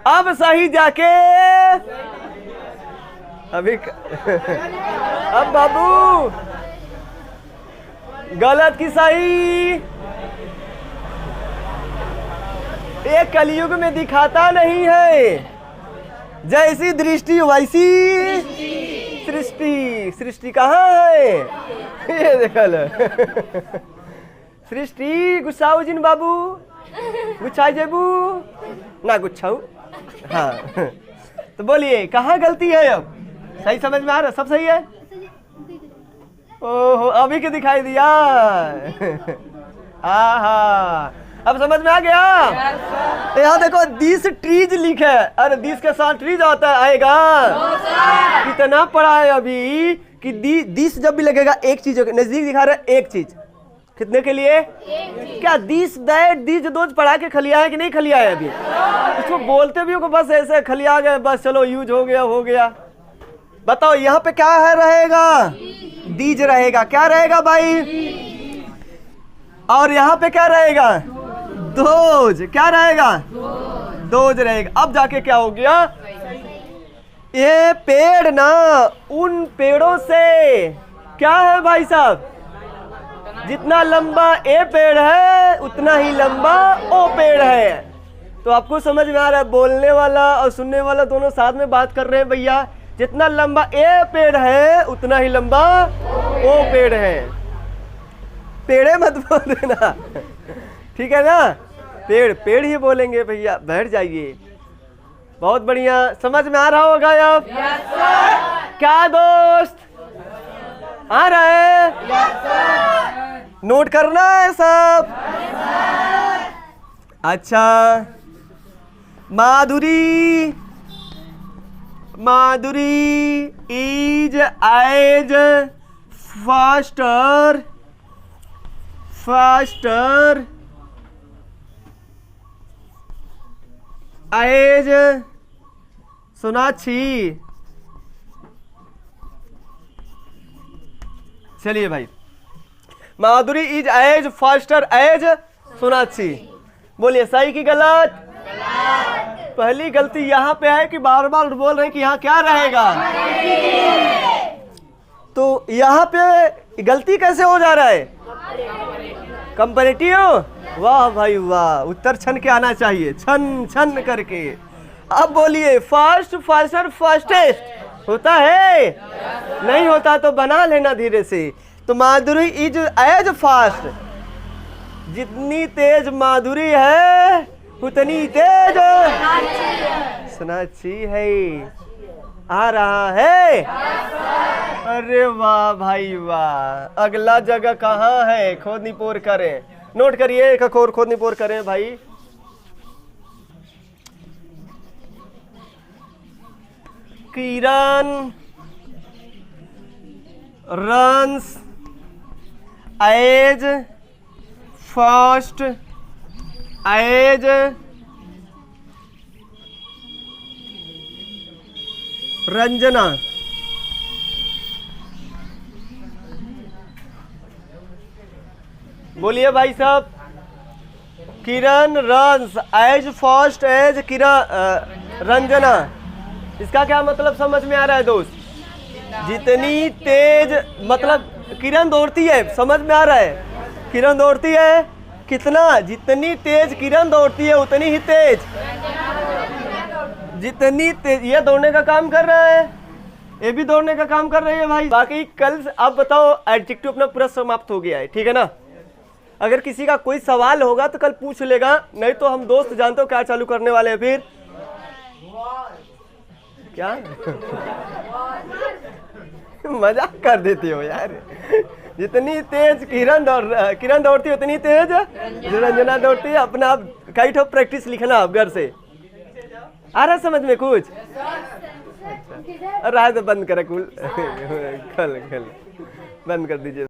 अब सही जाके अभी अब बाबू गलत की सही, एक कलयुग में दिखाता नहीं है, जैसी दृष्टि वैसी सृष्टि। सृष्टि कहाँ है, ये देखल सृष्टि। गुस्साओ जिन बाबू, गुच्छा जेबू ना गुच्छाऊ। हाँ तो बोलिए कहाँ गलती है? अब सही समझ में आ रहा? सब सही है? ओहो अभी के दिखाई दिया। आहा अब समझ में आ गया? तो यहाँ देखो दिस ट्रीज लिखा है। अरे दिस के साथ ट्रीज आता है आएगा? कितना पढ़ा है अभी कि दिस जब भी लगेगा एक चीज नजदीक दिखा रहा है, एक चीज कितने के लिए? क्या दिस दैट दिस दोज पढ़ा के खलिया है कि नहीं खलिया है? अभी इसको बोलते भी हो बस ऐसे खलिया गए, बस चलो यूज हो गया। बताओ यहाँ पे क्या है रहेगा? दीज रहेगा। क्या रहेगा भाई? और यहाँ पे क्या रहेगा? दोज। क्या रहेगा? दोज रहेगा। अब जाके क्या हो गया? ये पेड़ ना उन पेड़ों से क्या है भाई साहब? जितना लंबा ए पेड़ है उतना ही लंबा ओ पेड़ है। तो आपको समझ में आ रहा है? बोलने वाला और सुनने वाला दोनों साथ में बात कर रहे हैं भैया। जितना लंबा ए पेड़ है उतना ही लंबा ओ पेड़ है। पेड़े मत बोल देना, ठीक है ना? पेड़ ही बोलेंगे भैया। बैठ जाइए। बहुत बढ़िया, समझ में आ रहा होगा अब? क्या दोस्त आ रहा है? नोट करना है सब? अच्छा Madhuri is as faster as Sonakshi. चलिए भाई, Madhuri is as faster as Sonakshi. बोलिए सही की गलत? पहली गलती यहाँ पे है कि बार बार बोल रहे हैं कि यहाँ क्या रहेगा। तो यहाँ पे गलती कैसे हो जा रहा है? कंपैरेटिव। वाह भाई वाह, उत्तर छन के आना चाहिए, छन करके। अब बोलिए फास्ट फास्टर फास्टेस्ट होता है? नहीं होता तो बना लेना धीरे से। तो माधुरी इज एज फास्ट, जितनी तेज माधुरी है उतनी तेज सोनाक्षी है। आ रहा है? अरे वाह भाई वाह। अगला जगह कहाँ है? खोद निपोर करें, नोट करिए, एक और खोद निपोर करें भाई। Kiran runs as first as Ranjana. बोलिए भाई साहब। Kiran runs as first as Ranjana. इसका क्या मतलब समझ में आ रहा है दोस्त? जितनी तेज मतलब किरण दौड़ती है, समझ में आ रहा है? किरण दौड़ती है कितना? जितनी तेज किरण दौड़ती है उतनी ही तेज जितनी तेज ये दौड़ने का काम कर रहा है, ये भी दौड़ने का काम कर रही है भाई। बाकी कल आप बताओ, एडजेक्टिव अपना पूरा समाप्त हो गया है, ठीक है ना? अगर किसी का कोई सवाल होगा तो कल पूछ लेगा, नहीं तो हम दोस्त जानते हो क्या चालू करने वाले हैं फिर? क्या मजाक कर देती हो यार। जितनी तेज किरण दौड़ती है उतनी तेज रंजना दौड़ती है। अपना आप कई ठो प्रैक्टिस लिखना आप घर से। आ रहा समझ में कुछ? अरे तो बंद करे कुल। कल बंद कर दीजिए।